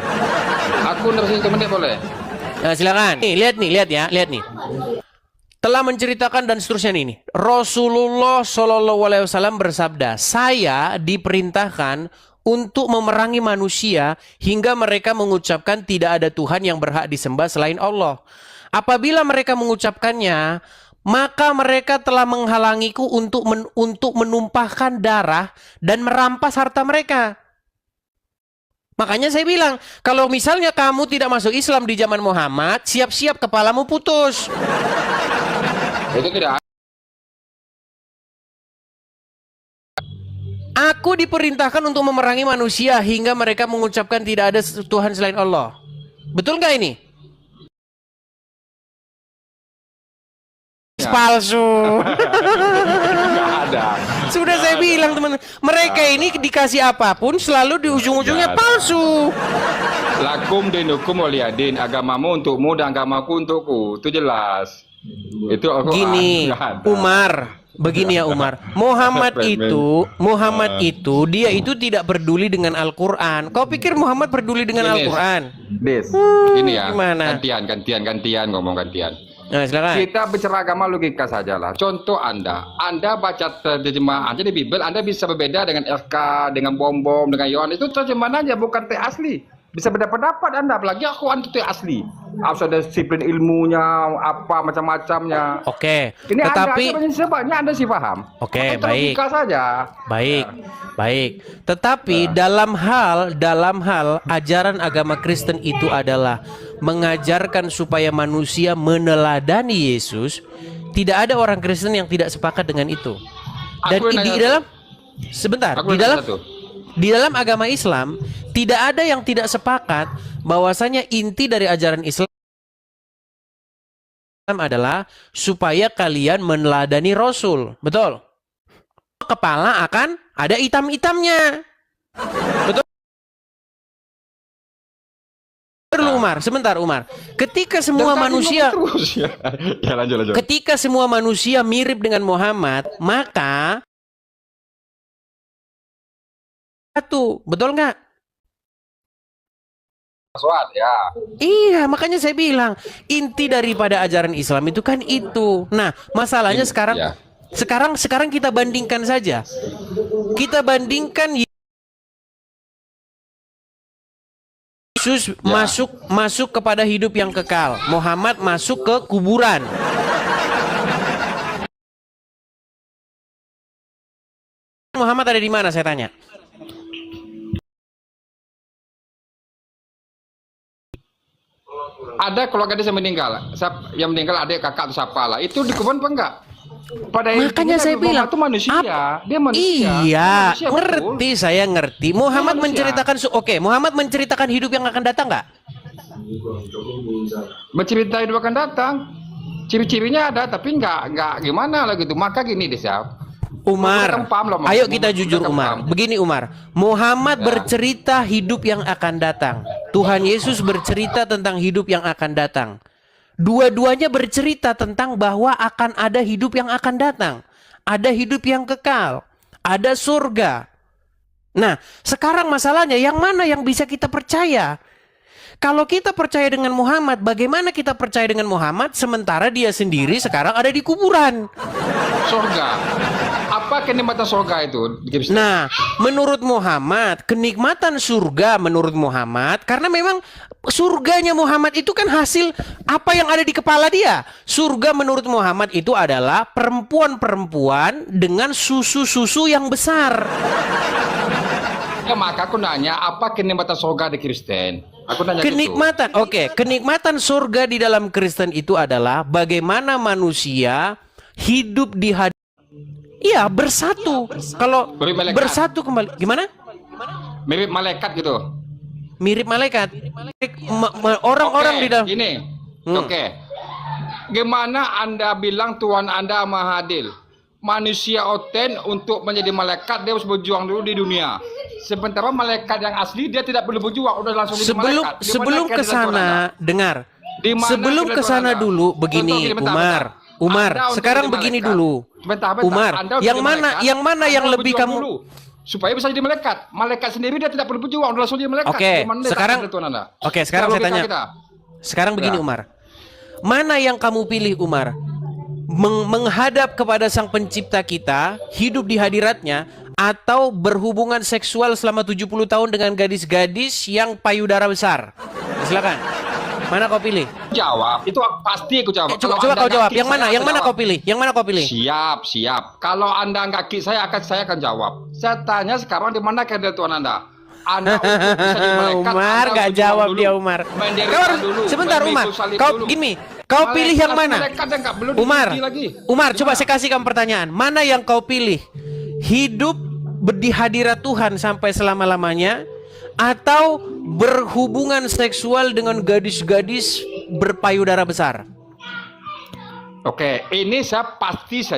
Aku nerusin 1 menit, boleh? Nah, silakan. Nih, lihat ya, lihat nih. Telah menceritakan dan seterusnya nih. Rasulullah Shallallahu Alaihi Wasallam bersabda, saya diperintahkan untuk memerangi manusia hingga mereka mengucapkan tidak ada Tuhan yang berhak disembah selain Allah. Apabila mereka mengucapkannya, maka mereka telah menghalangiku untuk menumpahkan darah dan merampas harta mereka. Makanya saya bilang, kalau misalnya kamu tidak masuk Islam di zaman Muhammad, siap-siap kepalamu putus. Itu tidak. Aku diperintahkan untuk memerangi manusia hingga mereka mengucapkan tidak ada Tuhan selain Allah. Betul nggak ini? Ya. Palsu. Nggak ada. Sudah saya bilang teman, mereka ini dikasih apapun selalu di ujung-ujungnya Nggak ada. palsu. Lakum dinukum waliyadin, agamamu untukmu dan agamaku untukku. Itu jelas. Itu aku Gini, Umar, begini ya Umar. Muhammad itu dia itu tidak peduli dengan Al-Qur'an. Kau pikir Muhammad peduli dengan Ini. Al-Qur'an? Des, ini ya. Gimana? Gantian ngomong gantian. Nah, silakan. Kita bicara agama logika sajalah. Contoh Anda baca terjemahan aja di Bible, Anda bisa berbeda dengan RK, dengan bom-bom, dengan Yohanes. Itu terjemahan aja, bukan teks asli. Bisa berpendapat Anda, apalagi aku anti teks asli. Harus ada disiplin ilmunya, apa macam-macamnya. Oke, Ini tetapi sebabnya Anda sih paham. Oke, Itu baik. logika saja. Baik. Tetapi dalam hal ajaran agama Kristen itu adalah mengajarkan supaya manusia meneladani Yesus. Tidak ada orang Kristen yang tidak sepakat dengan itu. Dan Aku yang di nanya dalam sebentar, Aku di yang dalam nanya satu. di dalam agama Islam tidak ada yang tidak sepakat bahwasanya inti dari ajaran Islam adalah supaya kalian meneladani Rasul. Betul? Kepala akan ada hitam-hitamnya. Betul? Umar, sebentar Umar. Ketika semua manusia Terus ya. Ya lanjut. ketika semua manusia mirip dengan Muhammad, maka satu, betul nggak? Soal ya. Iya, makanya saya bilang inti daripada ajaran Islam itu kan itu. Nah, masalahnya sekarang Ya. sekarang kita bandingkan saja. Kita bandingkan Yesus masuk kepada hidup yang kekal. Muhammad masuk ke kuburan. Muhammad ada di mana saya tanya? Ada keluarga dia yang meninggal. Yang meninggal adik, kakak atau siapa lah. Itu di kebun apa enggak? Pada Makanya saya bilang itu manusia. Dia manusia. Iya, Manusia, ngerti, saya ngerti. Muhammad manusia. menceritakan Muhammad menceritakan hidup yang akan datang nggak? Bercerita hidup akan datang. Ciri-cirinya ada, tapi enggak gimana lah gitu. Maka gini deh, Umar, Kamu paham lah, ayo Muhammad. kita jujur Kamu Umar. paham. Begini Umar, Muhammad Ya. bercerita hidup yang akan datang. Tuhan Yesus bercerita tentang hidup yang akan datang. Dua-duanya bercerita tentang bahwa akan ada hidup yang akan datang. Ada hidup yang kekal. Ada surga. Nah, sekarang masalahnya yang mana yang bisa kita percaya? Kalau kita percaya dengan Muhammad, bagaimana kita percaya dengan Muhammad sementara dia sendiri sekarang ada di kuburan? Surga. Apa kenikmatan surga itu? Nah, menurut Muhammad, kenikmatan surga menurut Muhammad, karena memang surganya Muhammad itu kan hasil apa yang ada di kepala dia. Surga menurut Muhammad itu adalah perempuan-perempuan dengan susu-susu yang besar. Ya, maka aku nanya, apa kenikmatan surga di Kristen? Aku nanya Kenikmatan, oke, kenikmatan surga di dalam Kristen itu adalah bagaimana manusia hidup di iya, bersatu. Kalau Beri malaikat. bersatu kembali, gimana? mirip malaikat gitu. Mirip malaikat. Orang-orang Oke, di dalam. Ini. Oke. Gimana Anda bilang Tuhan Anda maha adil? Manusia oten untuk menjadi malaikat dia harus berjuang dulu di dunia. Sementara malaikat yang asli dia tidak perlu berjuang, udah langsung jadi Sebelum malaikat. Di mana sebelum keadilan ke Tuhan Anda? sana, dengar. Di mana Sebelum keadilan ke Tuhan sana Anda? dulu begini, Contoh gini, bentar, Umar. bentar. Umar, Anda untuk sekarang jadi begini malaikat. dulu. Bentar, Umar, Anda untuk yang jadi mana malaikat, yang mana yang Anda lebih berjuang kamu dulu. Supaya bisa jadi malaikat. Malaikat sendiri dia tidak perlu berjuang, udah langsung jadi malaikat. Oke, Di mana dia sekarang keadilan Tuhan Anda? Oke, sekarang Kalau saya logika tanya. kita. Sekarang begini Ya. Umar. Mana yang kamu pilih Umar? Menghadap kepada Sang Pencipta kita, hidup di hadiratnya, atau berhubungan seksual selama 70 tahun dengan gadis-gadis yang payudara besar? Silakan. Mana kau pilih? Jawab, itu pasti aku jawab. Coba Kalau kau Anda jawab. nggak Yang mana? saya Yang mana jawab. kau pilih? Yang mana kau pilih? Siap, siap. Kalau Anda nggak klik saya akan jawab. Saya tanya sekarang di mana keadilan Tuhan Anda? Anda untuk bisa jadi malaikat, Umar Anda nggak berjuang jawab dulu. dia Umar. Menderita Kau harus dulu, sebentar Umar. memikul salib Kau dulu. gini. Kau pilih yang mana? Malaikat yang nggak belum Umar. diuji lagi. Umar, Di coba mana? saya kasih kamu pertanyaan. Mana yang kau pilih? Hidup di hadirat Tuhan sampai selama-lamanya, atau berhubungan seksual dengan gadis-gadis berpayudara besar? Oke, ini saya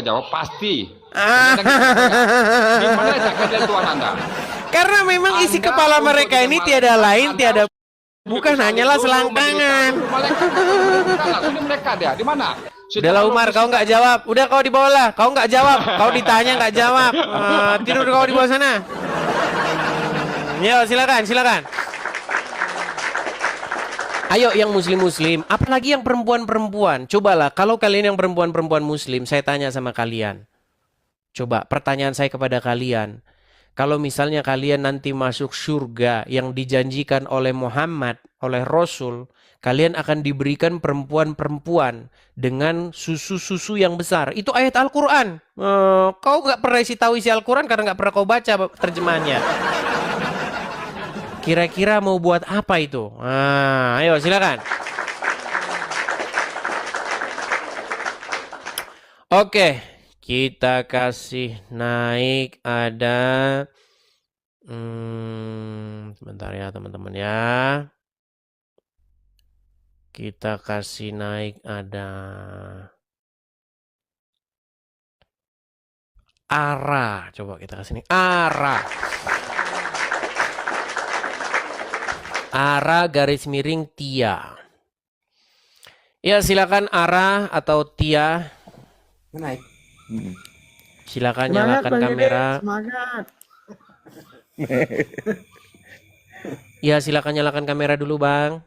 jawab pasti. Ah. Di mana keadilan Tuhan Anda? Karena memang isi Anda kepala untuk mereka jadi ini malaikat, tiada lain, Anda tiada harus bukan salib hanyalah dulu, selangkangan. menderita dulu. Malaikat langsung di mereka dia. Di mana? Udahlah Umar, kau nggak jawab. Udah kau di bawah lah. Kau nggak jawab. Kau ditanya nggak jawab. Tidur kau di bawah sana. Yo, silakan, silakan. Ayo yang muslim-muslim, apalagi yang perempuan-perempuan. Cobalah, kalau kalian yang perempuan-perempuan muslim, saya tanya sama kalian. Coba, pertanyaan saya kepada kalian. Kalau misalnya kalian nanti masuk surga yang dijanjikan oleh Muhammad, oleh Rasul, kalian akan diberikan perempuan-perempuan dengan susu-susu yang besar. Itu ayat Al-Quran. Kau nggak pernah isi tahu isi Al-Quran karena nggak pernah kau baca terjemahannya. Kira-kira mau buat apa itu? Ayo silakan. Oke, kita kasih naik ada. Sebentar ya teman-teman ya. Kita kasih naik ada. Ara. Coba kita kasih naik. Ara. Ara garis miring Tia. Ya silakan Ara atau Tia. Naik. Silakan Semangat, nyalakan Bang Dede, kamera. semangat. Ya silakan nyalakan kamera dulu Bang.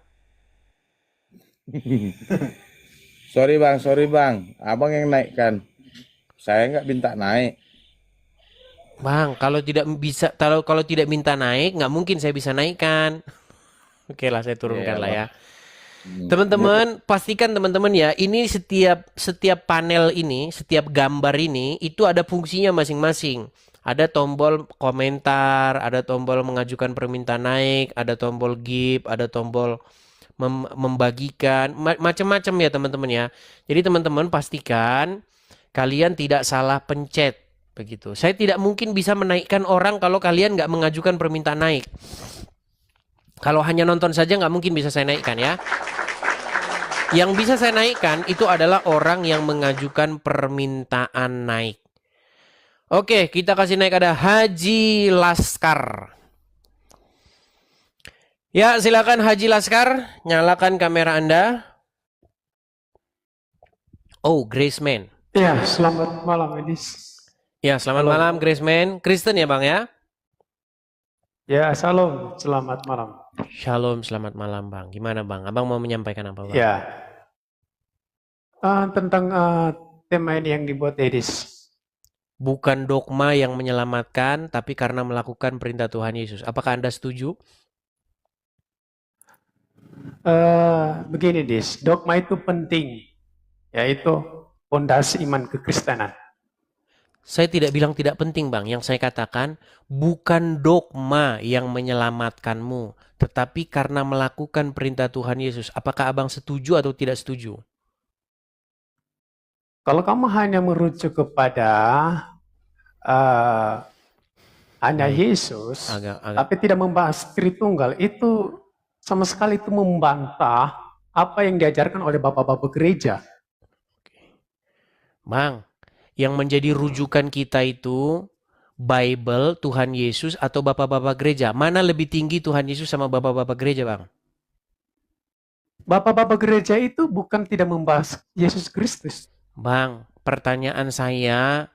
Sorry bang, abang yang naikkan. Saya nggak minta naik. Bang, kalau tidak bisa, kalau tidak minta naik, nggak mungkin saya bisa naikkan. Oke lah, saya turunkan Iya, lah ya. Hmm. Teman-teman, pastikan teman-teman ya, ini setiap panel ini, setiap gambar ini, itu ada fungsinya masing-masing. Ada tombol komentar, ada tombol mengajukan permintaan naik, ada tombol gift, ada tombol membagikan, macam-macam ya teman-teman ya. Jadi teman-teman pastikan kalian tidak salah pencet. Begitu. Saya tidak mungkin bisa menaikkan orang kalau kalian nggak mengajukan permintaan naik. Kalau hanya nonton saja nggak mungkin bisa saya naikkan ya. Yang bisa saya naikkan itu adalah orang yang mengajukan permintaan naik. Oke, kita kasih naik ada Haji Laskar. Ya, silakan Haji Laskar, nyalakan kamera Anda. Oh, Graceman. Ya, selamat malam, Edis. Ya, selamat malam Graceman. Kristen ya, Bang ya? Ya, salam, selamat malam. Shalom, selamat malam, Bang. Gimana, Bang? Abang mau menyampaikan apa, Bang? Ya, tentang tema ini yang dibuat Edis. Bukan dogma yang menyelamatkan, tapi karena melakukan perintah Tuhan Yesus. Apakah Anda setuju? Begini, Edis, dogma itu penting, yaitu fondasi iman kekristenan. Saya tidak bilang tidak penting, Bang. Yang saya katakan, bukan dogma yang menyelamatkanmu, tetapi karena melakukan perintah Tuhan Yesus. Apakah Abang setuju atau tidak setuju? Kalau kamu hanya merujuk kepada hanya Yesus, tapi tidak membahas Tritunggal, itu sama sekali itu membantah apa yang diajarkan oleh bapak-bapak gereja. Bang, yang menjadi rujukan kita itu Bible, Tuhan Yesus, atau bapak-bapak gereja. Mana lebih tinggi Tuhan Yesus sama bapak-bapak gereja, Bang? Bapak-bapak gereja itu bukan tidak membahas Yesus Kristus. Bang, pertanyaan saya,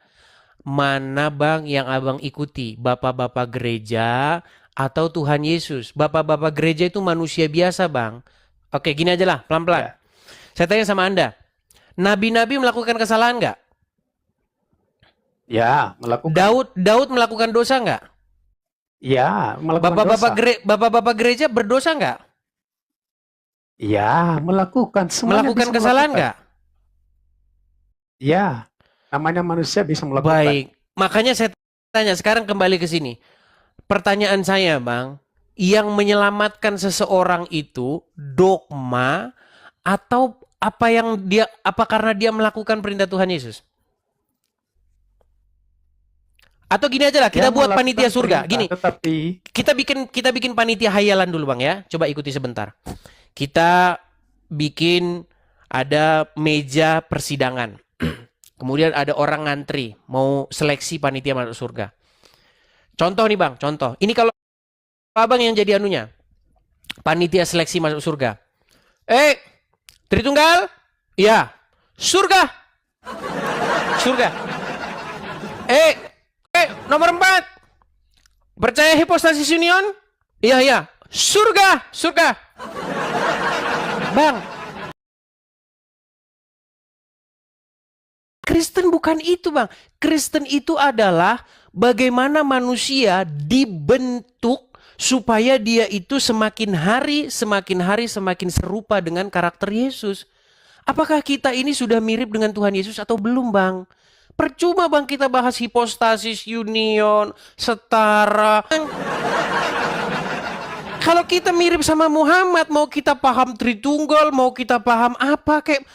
mana Bang yang Abang ikuti? Bapak-bapak gereja atau Tuhan Yesus? Bapak-bapak gereja itu manusia biasa, Bang. Oke, gini aja lah, pelan-pelan. Ya. Saya tanya sama Anda, nabi-nabi melakukan kesalahan nggak? Ya, melakukan. Daud melakukan dosa nggak? Ya, melakukan dosa. Bapak-bapak gereja berdosa nggak? Ya, melakukan. Semuanya Melakukan bisa kesalahan melakukan. nggak? Ya, namanya manusia bisa melakukan. Baik, makanya saya tanya sekarang kembali ke sini. Pertanyaan saya, Bang, yang menyelamatkan seseorang itu dogma atau apa karena dia melakukan perintah Tuhan Yesus? Atau gini aja lah, kita Ya, buat melakukan panitia surga. perintah, Gini, tetapi kita bikin panitia hayalan dulu, Bang ya. Coba ikuti sebentar. Kita bikin ada meja persidangan. Kemudian ada orang ngantri mau seleksi panitia masuk surga. Contoh nih, Bang, contoh. Ini kalau Abang yang jadi anunya, panitia seleksi masuk surga. Tritunggal? Iya. Surga. Surga. Nomor 4. Percaya hipostasis union? Iya, iya. Surga, surga. Bang, Kristen bukan itu, Bang. Kristen itu adalah bagaimana manusia dibentuk supaya dia itu semakin hari semakin serupa dengan karakter Yesus. Apakah kita ini sudah mirip dengan Tuhan Yesus atau belum, Bang? Percuma, Bang, kita bahas hipostasis union, setara. Kalau kita mirip sama Muhammad, mau kita paham Tritunggal, mau kita paham apa kayak,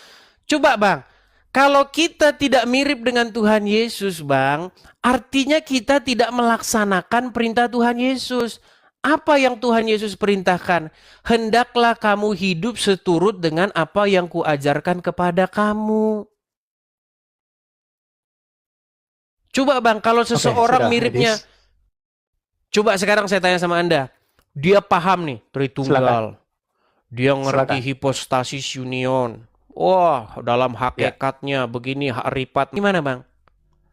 coba, Bang. Kalau kita tidak mirip dengan Tuhan Yesus, Bang, artinya kita tidak melaksanakan perintah Tuhan Yesus. Apa yang Tuhan Yesus perintahkan? Hendaklah kamu hidup seturut dengan apa yang kuajarkan kepada kamu. Coba, Bang, kalau seseorang sudah, miripnya, Edis. coba sekarang saya tanya sama Anda, dia paham nih Tritunggal, dia ngerti hipostasis union. Wah, dalam hakikatnya begini haripat. Gimana, Bang?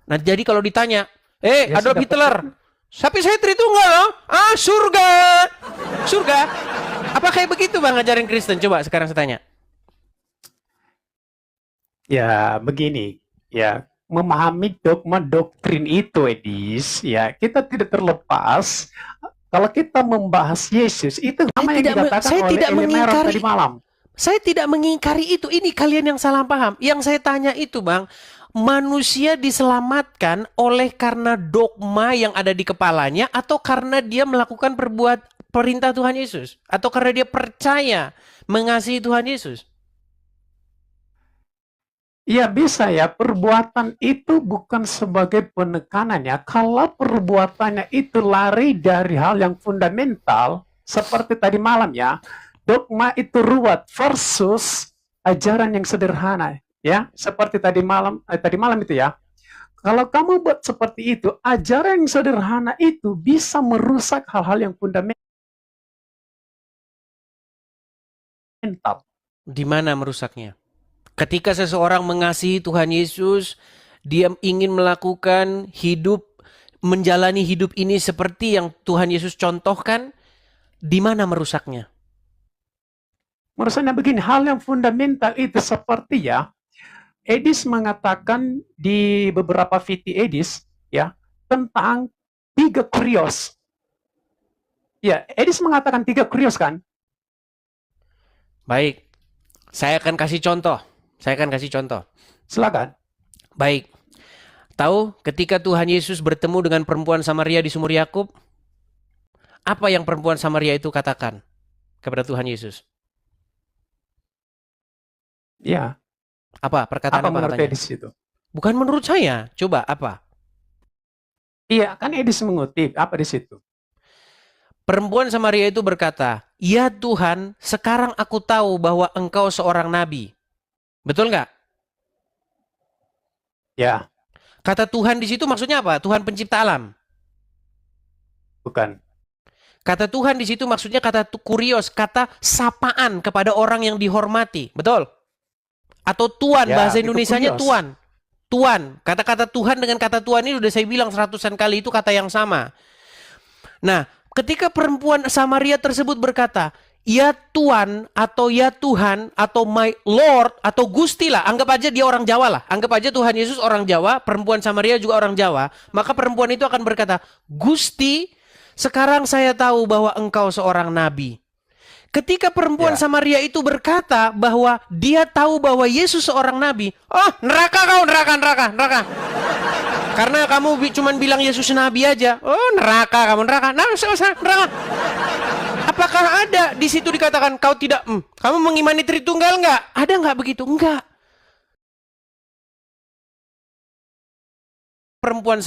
Nah, jadi kalau ditanya, Adolf Hitler, tapi saya Tritunggal loh. Surga. Surga. Apa kayak begitu, Bang, ngajarin Kristen? Coba sekarang saya tanya. Ya, begini. Ya, memahami dogma doktrin itu, Edis, ya, kita tidak terlepas kalau kita membahas Yesus, itu sama yang dikatakan oleh Eleanor tadi malam. Saya tidak mengingkari itu. Ini kalian yang salah paham. Yang saya tanya itu, Bang, manusia diselamatkan oleh karena dogma yang ada di kepalanya atau karena dia melakukan perintah Tuhan Yesus? Atau karena dia percaya mengasihi Tuhan Yesus? Ya bisa ya, perbuatan itu bukan sebagai penekanan ya. Kalau perbuatannya itu lari dari hal yang fundamental, seperti tadi malam ya, dogma itu ruwet versus ajaran yang sederhana ya, seperti tadi malam itu ya. Kalau kamu buat seperti itu, ajaran yang sederhana itu bisa merusak hal-hal yang fundamental. Di mana merusaknya? Ketika seseorang mengasihi Tuhan Yesus, dia ingin melakukan menjalani hidup ini seperti yang Tuhan Yesus contohkan, di mana merusaknya? Merusaknya begini, hal yang fundamental itu seperti ya, Edis mengatakan di beberapa VT Edis ya tentang 3 kurios. Ya, Edis mengatakan 3 kurios kan? Baik, saya akan kasih contoh. Silakan. Baik. Tahu ketika Tuhan Yesus bertemu dengan perempuan Samaria di sumur Yakub, apa yang perempuan Samaria itu katakan kepada Tuhan Yesus? Ya. Apa perkataan Apa apa menurut katanya? Edis itu? Bukan menurut saya. Coba apa? Iya, kan Edis mengutip apa di situ? Perempuan Samaria itu berkata, "Ya Tuhan, sekarang aku tahu bahwa Engkau seorang nabi." Betul nggak? Ya, Kata Tuhan di situ maksudnya apa? Tuhan pencipta alam. bukan. Kata Tuhan di situ maksudnya kata kurios, kata sapaan kepada orang yang dihormati. Betul? Atau Tuan, Ya, bahasa itu Indonesianya kurios. Tuan. Tuan, kata-kata Tuhan dengan kata Tuan ini udah saya bilang seratusan kali, itu kata yang sama. Nah, ketika perempuan Samaria tersebut berkata, "Ya Tuan," atau "Ya Tuhan," atau "My Lord," atau "Gusti" lah, anggap aja dia orang Jawa lah. Anggap aja Tuhan Yesus orang Jawa, perempuan Samaria juga orang Jawa. Maka perempuan itu akan berkata, "Gusti, sekarang saya tahu bahwa Engkau seorang nabi." Ketika perempuan Ya. Samaria itu berkata bahwa dia tahu bahwa Yesus seorang nabi, "Oh, neraka kau, neraka. Karena kamu cuma bilang Yesus nabi aja. Oh, neraka kamu, neraka. Nah, neraka." Apakah ada di situ dikatakan kau tidak, kamu mengimani Tritunggal enggak? Ada enggak begitu? Enggak. Perempuan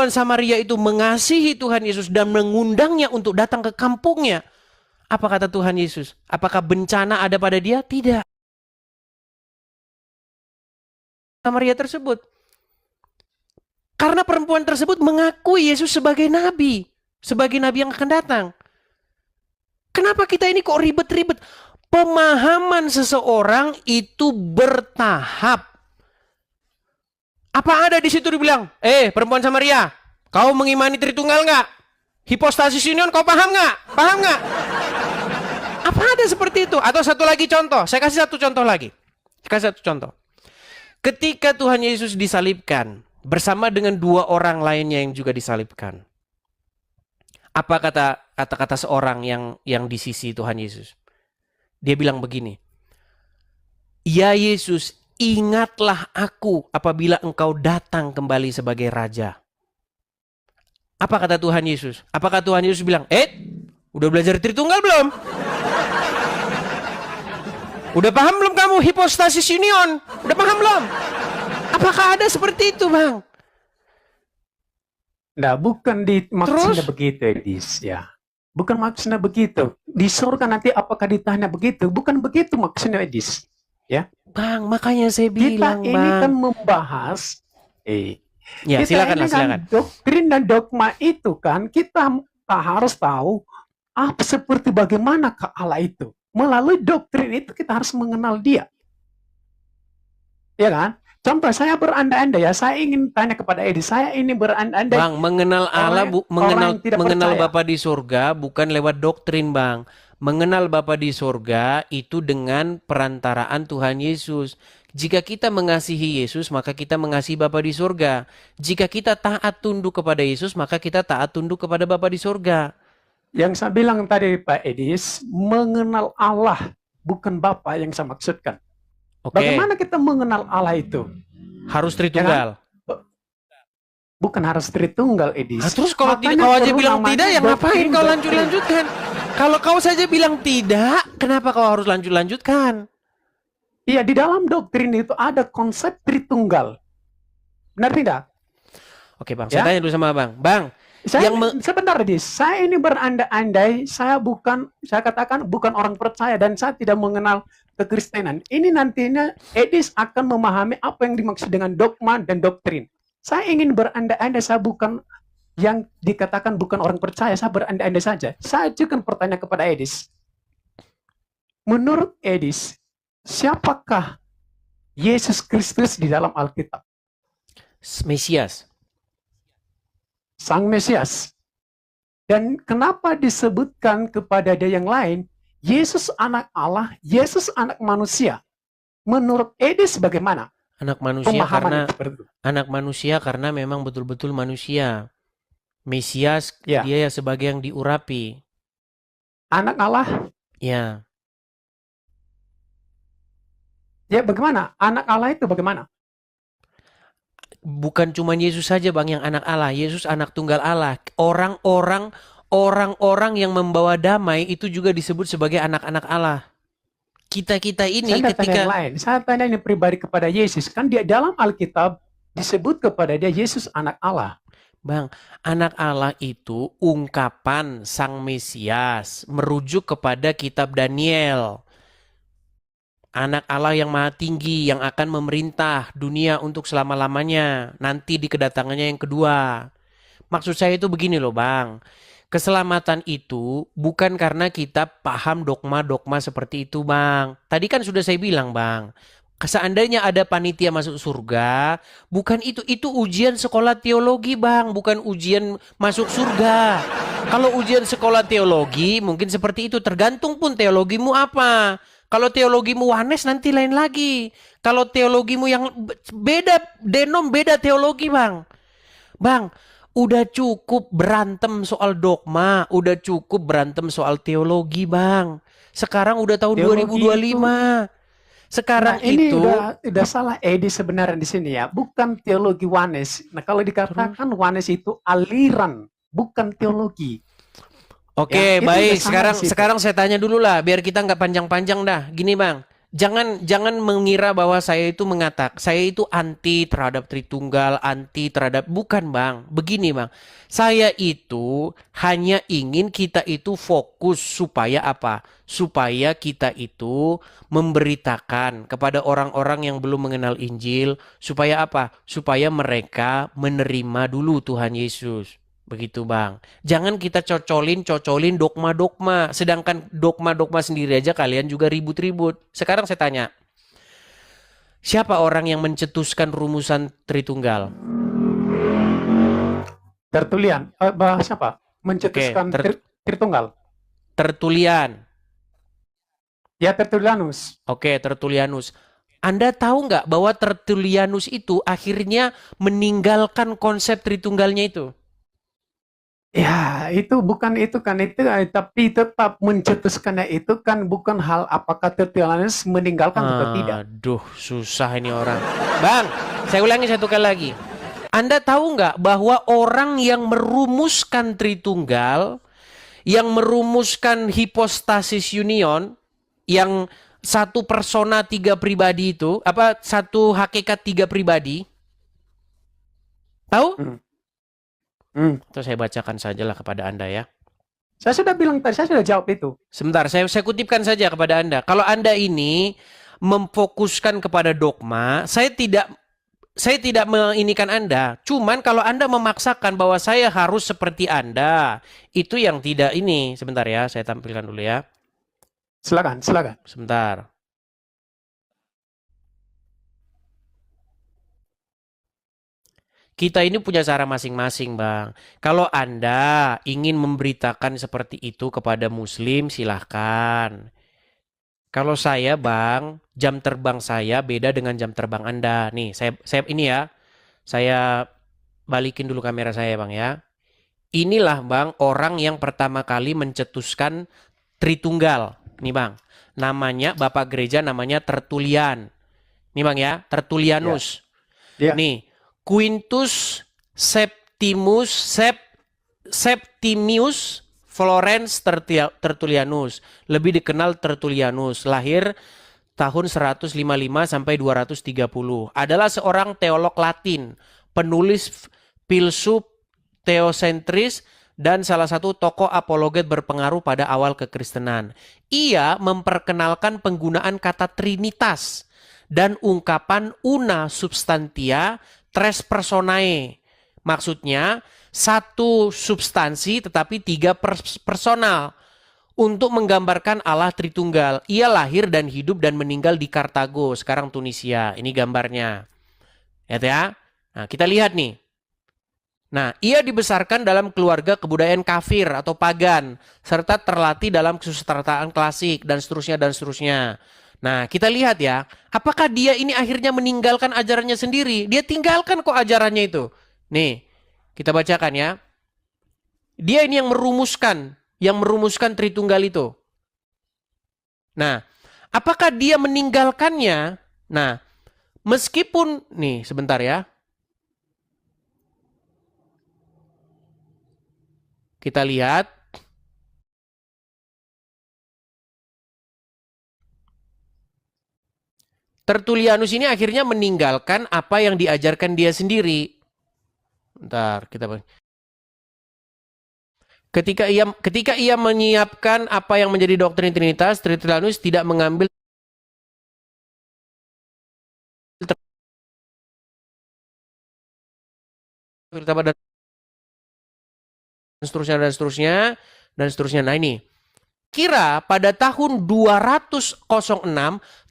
Samaria itu mengasihi Tuhan Yesus dan mengundangnya untuk datang ke kampungnya. Apa kata Tuhan Yesus? Apakah bencana ada pada dia? Tidak. Samaria tersebut. Karena perempuan tersebut mengakui Yesus sebagai nabi yang akan datang. Kenapa kita ini kok ribet-ribet? Pemahaman seseorang itu bertahap. Apa ada di situ dibilang, perempuan Samaria, kau mengimani Tritunggal nggak? Hipostasis union kau paham nggak? Paham nggak? Apa ada seperti itu? Atau satu lagi contoh, saya kasih satu contoh. Ketika Tuhan Yesus disalibkan, bersama dengan 2 orang lainnya yang juga disalibkan. Apa kata-kata seorang yang di sisi Tuhan Yesus? Dia bilang begini, "Ya Yesus, ingatlah aku apabila Engkau datang kembali sebagai Raja." Apa kata Tuhan Yesus? Apakah Tuhan Yesus bilang, udah belajar Tritunggal belum? Udah paham belum kamu hipostasis union? Udah paham belum? Apakah ada seperti itu, Bang? Nah, bukan maksudnya Terus? begitu, Edis, ya. Bukan maksudnya begitu. Di surga nanti apakah ditanya begitu? Bukan begitu maksudnya, Edis. Ya. Bang, makanya saya Kita bilang, ini Bang. kan membahas Ya, kita silakan. ini kan doktrin dan dogma itu kan kita harus tahu seperti bagaimana ke Allah itu. Melalui doktrin itu kita harus mengenal Dia. Ya kan? Contoh saya berandai-andai ya, saya ingin tanya kepada Edi, saya ini berandai-andai. Bang, mengenal Allah, orang yang tidak mengenal percaya. Bapa di surga bukan lewat doktrin, Bang. Mengenal Bapa di surga itu dengan perantaraan Tuhan Yesus. Jika kita mengasihi Yesus, maka kita mengasihi Bapa di surga. Jika kita taat tunduk kepada Yesus, maka kita taat tunduk kepada Bapa di surga. Yang saya bilang tadi Pak Edis, mengenal Allah bukan Bapa yang saya maksudkan. Oke, Bagaimana kita mengenal Allah itu? harus Tritunggal. Bukan harus Tritunggal, Edis. Nah, terus kalau Makanya kau aja perlu bilang namanya tidak, ya ngapain doktrin, kau doktrin. lanjut-lanjutkan? Kalau kau saja bilang tidak, kenapa kau harus lanjut-lanjutkan? Iya, di dalam doktrin itu ada konsep Tritunggal. Benar tidak? Oke, Bang, Ya? saya tanya dulu sama Bang. Bang, Saya, Yang sebentar, Edis. Saya ini berandai-andai, saya katakan bukan orang percaya dan saya tidak mengenal kekristenan. Ini nantinya Edis akan memahami apa yang dimaksud dengan dogma dan doktrin. Saya ingin berandai-andai, saya bukan yang dikatakan bukan orang percaya, saya berandai-andai saja. Saya ajukan pertanyaan kepada Edis. Menurut Edis, siapakah Yesus Kristus di dalam Alkitab? Mesias. Sang Mesias. Dan kenapa disebutkan kepada dia yang lain, Yesus anak Allah, Yesus anak manusia? Menurut Edis bagaimana? Anak manusia Pemahaman karena seperti itu. anak manusia karena memang betul-betul manusia. Mesias Ya. dia sebagai yang diurapi. Anak Allah, Ya. ya bagaimana? Anak Allah itu bagaimana? Bukan cuma Yesus saja Bang yang anak Allah, Yesus anak tunggal Allah. Orang-orang yang membawa damai itu juga disebut sebagai anak-anak Allah. Kita ini Saya tidak tanya yang ketika lain. Saya tanya ini pribadi kepada Yesus. Kan di dalam Alkitab disebut kepada dia Yesus anak Allah. Bang, anak Allah itu ungkapan Sang Mesias merujuk kepada kitab Daniel. Anak Allah yang maha tinggi yang akan memerintah dunia untuk selama-lamanya nanti di kedatangannya yang kedua. Maksud saya itu begini loh Bang. Keselamatan itu bukan karena kita paham dogma-dogma seperti itu Bang. Tadi kan sudah saya bilang Bang. Seandainya ada panitia masuk surga, bukan itu ujian sekolah teologi Bang, bukan ujian masuk surga. Kalau ujian sekolah teologi mungkin seperti itu, tergantung pun teologimu apa. Kalau teologimu Wanes nanti lain lagi. Kalau teologimu yang beda, denom beda teologi Bang. Bang, udah cukup berantem soal dogma, udah cukup berantem soal teologi Bang. Sekarang udah tahun Teologi 2025. Sekarang Nah, ini itu udah salah Edi sebenarnya di sini ya, bukan teologi Wanes. Nah, kalau dikatakan Wanes itu aliran, bukan teologi. Oke, Ya, itu baik. udah salah di situ. Sekarang saya tanya dulu lah, biar kita nggak panjang-panjang dah. Gini Bang, jangan mengira bahwa saya itu anti terhadap Tritunggal, anti terhadap bukan Bang. Begini Bang, saya itu hanya ingin kita itu fokus supaya apa? Supaya kita itu memberitakan kepada orang-orang yang belum mengenal Injil, supaya apa? Supaya mereka menerima dulu Tuhan Yesus. Begitu Bang. Jangan kita cocolin dogma-dogma. Sedangkan dogma-dogma sendiri aja kalian juga ribut-ribut. Sekarang saya tanya. Siapa orang yang mencetuskan rumusan Tritunggal? Tertulian, bahasa apa? Mencetuskan Tritunggal. Tertulian. Ya, Tertulianus. Oke, Tertulianus. Anda tahu nggak bahwa Tertulianus itu akhirnya meninggalkan konsep Tritunggalnya itu? Ya, itu bukan itu kan itu, tapi tetap mencetuskannya itu kan bukan hal apakah Tertulianus meninggalkan atau tidak. Aduh, susah ini orang. Bang, saya ulangi satu kali lagi. Anda tahu nggak bahwa orang yang merumuskan Tritunggal, yang merumuskan hipostasis union, yang satu persona tiga pribadi itu, satu hakikat tiga pribadi, tahu? Itu saya bacakan sajalah kepada Anda ya. Saya sudah bilang tadi, saya sudah jawab itu. Sebentar, saya kutipkan saja kepada Anda. Kalau Anda ini memfokuskan kepada dogma, saya tidak menginikan Anda. Cuman kalau Anda memaksakan bahwa saya harus seperti Anda, itu yang tidak ini. Sebentar ya, saya tampilkan dulu ya. Silakan. Sebentar. Kita ini punya cara masing-masing, Bang. Kalau Anda ingin memberitakan seperti itu kepada Muslim, silahkan. Kalau saya, Bang, jam terbang saya beda dengan jam terbang Anda. Nih, saya ini ya. Saya balikin dulu kamera saya, Bang ya. Inilah, Bang, orang yang pertama kali mencetuskan Tritunggal. Nih, Bang. Namanya Bapak Gereja namanya Tertulian. Nih, Bang ya, Tertulianus. Ya. Nih, Quintus Septimius Florence Tertulianus, lebih dikenal Tertulianus, lahir tahun 155 sampai 230. Adalah seorang teolog Latin, penulis filsuf teosentris dan salah satu tokoh apologet berpengaruh pada awal kekristenan. Ia memperkenalkan penggunaan kata trinitas dan ungkapan una substantia Tres personae. Maksudnya satu substansi tetapi tiga personal. Untuk menggambarkan Allah Tritunggal. Ia lahir dan hidup dan meninggal di Kartago, sekarang Tunisia. Ini gambarnya. Lihat ya. Nah, kita lihat nih. Nah, ia dibesarkan dalam keluarga kebudayaan kafir atau pagan, serta terlatih dalam kesusastraan klasik, dan seterusnya, dan seterusnya. Nah, kita lihat ya. Apakah dia ini akhirnya meninggalkan ajarannya sendiri? Dia tinggalkan kok ajarannya itu. Nih, kita bacakan ya. Dia ini yang merumuskan Tritunggal itu. Nah, apakah dia meninggalkannya? Nah, meskipun, nih sebentar ya. Kita lihat. Tertullianus ini akhirnya meninggalkan apa yang diajarkan dia sendiri. Bentar, Ketika ia menyiapkan apa yang menjadi doktrin Trinitas, Tertullianus tidak mengambil filsafat dan seterusnya. Nah ini, kira pada tahun 206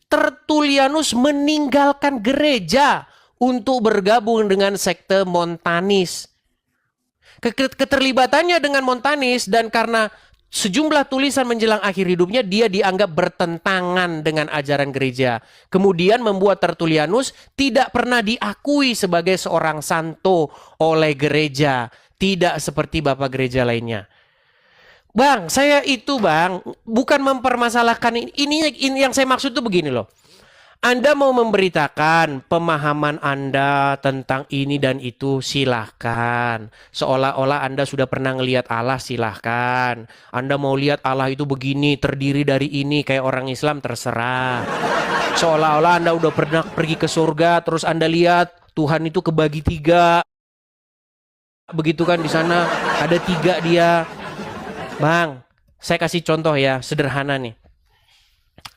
Tertullianus meninggalkan gereja untuk bergabung dengan sekte Montanis. Keterlibatannya dengan Montanis dan karena sejumlah tulisan menjelang akhir hidupnya, dia dianggap bertentangan dengan ajaran gereja. Kemudian membuat Tertullianus tidak pernah diakui sebagai seorang santo oleh gereja. Tidak seperti bapak gereja lainnya. Bang, saya itu bang, bukan mempermasalahkan ini yang saya maksud tuh begini loh. Anda mau memberitakan pemahaman Anda tentang ini dan itu, silahkan. Seolah-olah Anda sudah pernah ngelihat Allah, silahkan. Anda mau lihat Allah itu begini, terdiri dari ini, kayak orang Islam, terserah. Seolah-olah Anda udah pernah pergi ke surga, terus Anda lihat Tuhan itu kebagi 3. Begitu kan di sana, ada 3 dia. Bang, saya kasih contoh ya, sederhana nih.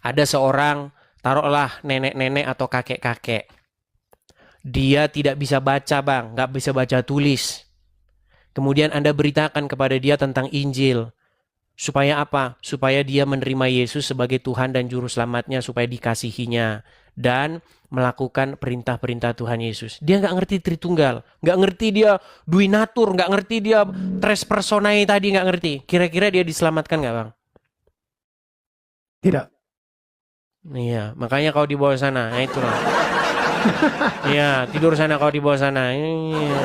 Ada seorang, taruhlah nenek-nenek atau kakek-kakek. Dia tidak bisa baca bang, nggak bisa baca tulis. Kemudian Anda beritakan kepada dia tentang Injil. Supaya apa? Supaya dia menerima Yesus sebagai Tuhan dan Juru Selamatnya, supaya dikasihinya. Dan melakukan perintah-perintah Tuhan Yesus. Dia nggak ngerti Tritunggal. Nggak ngerti dia Duinatur, nggak ngerti dia Tres Personae tadi, nggak ngerti. Kira-kira dia diselamatkan nggak bang? Tidak. Iya, makanya kau dibawa sana. Nah itulah. Iya, tidur sana kau dibawa sana. Iya.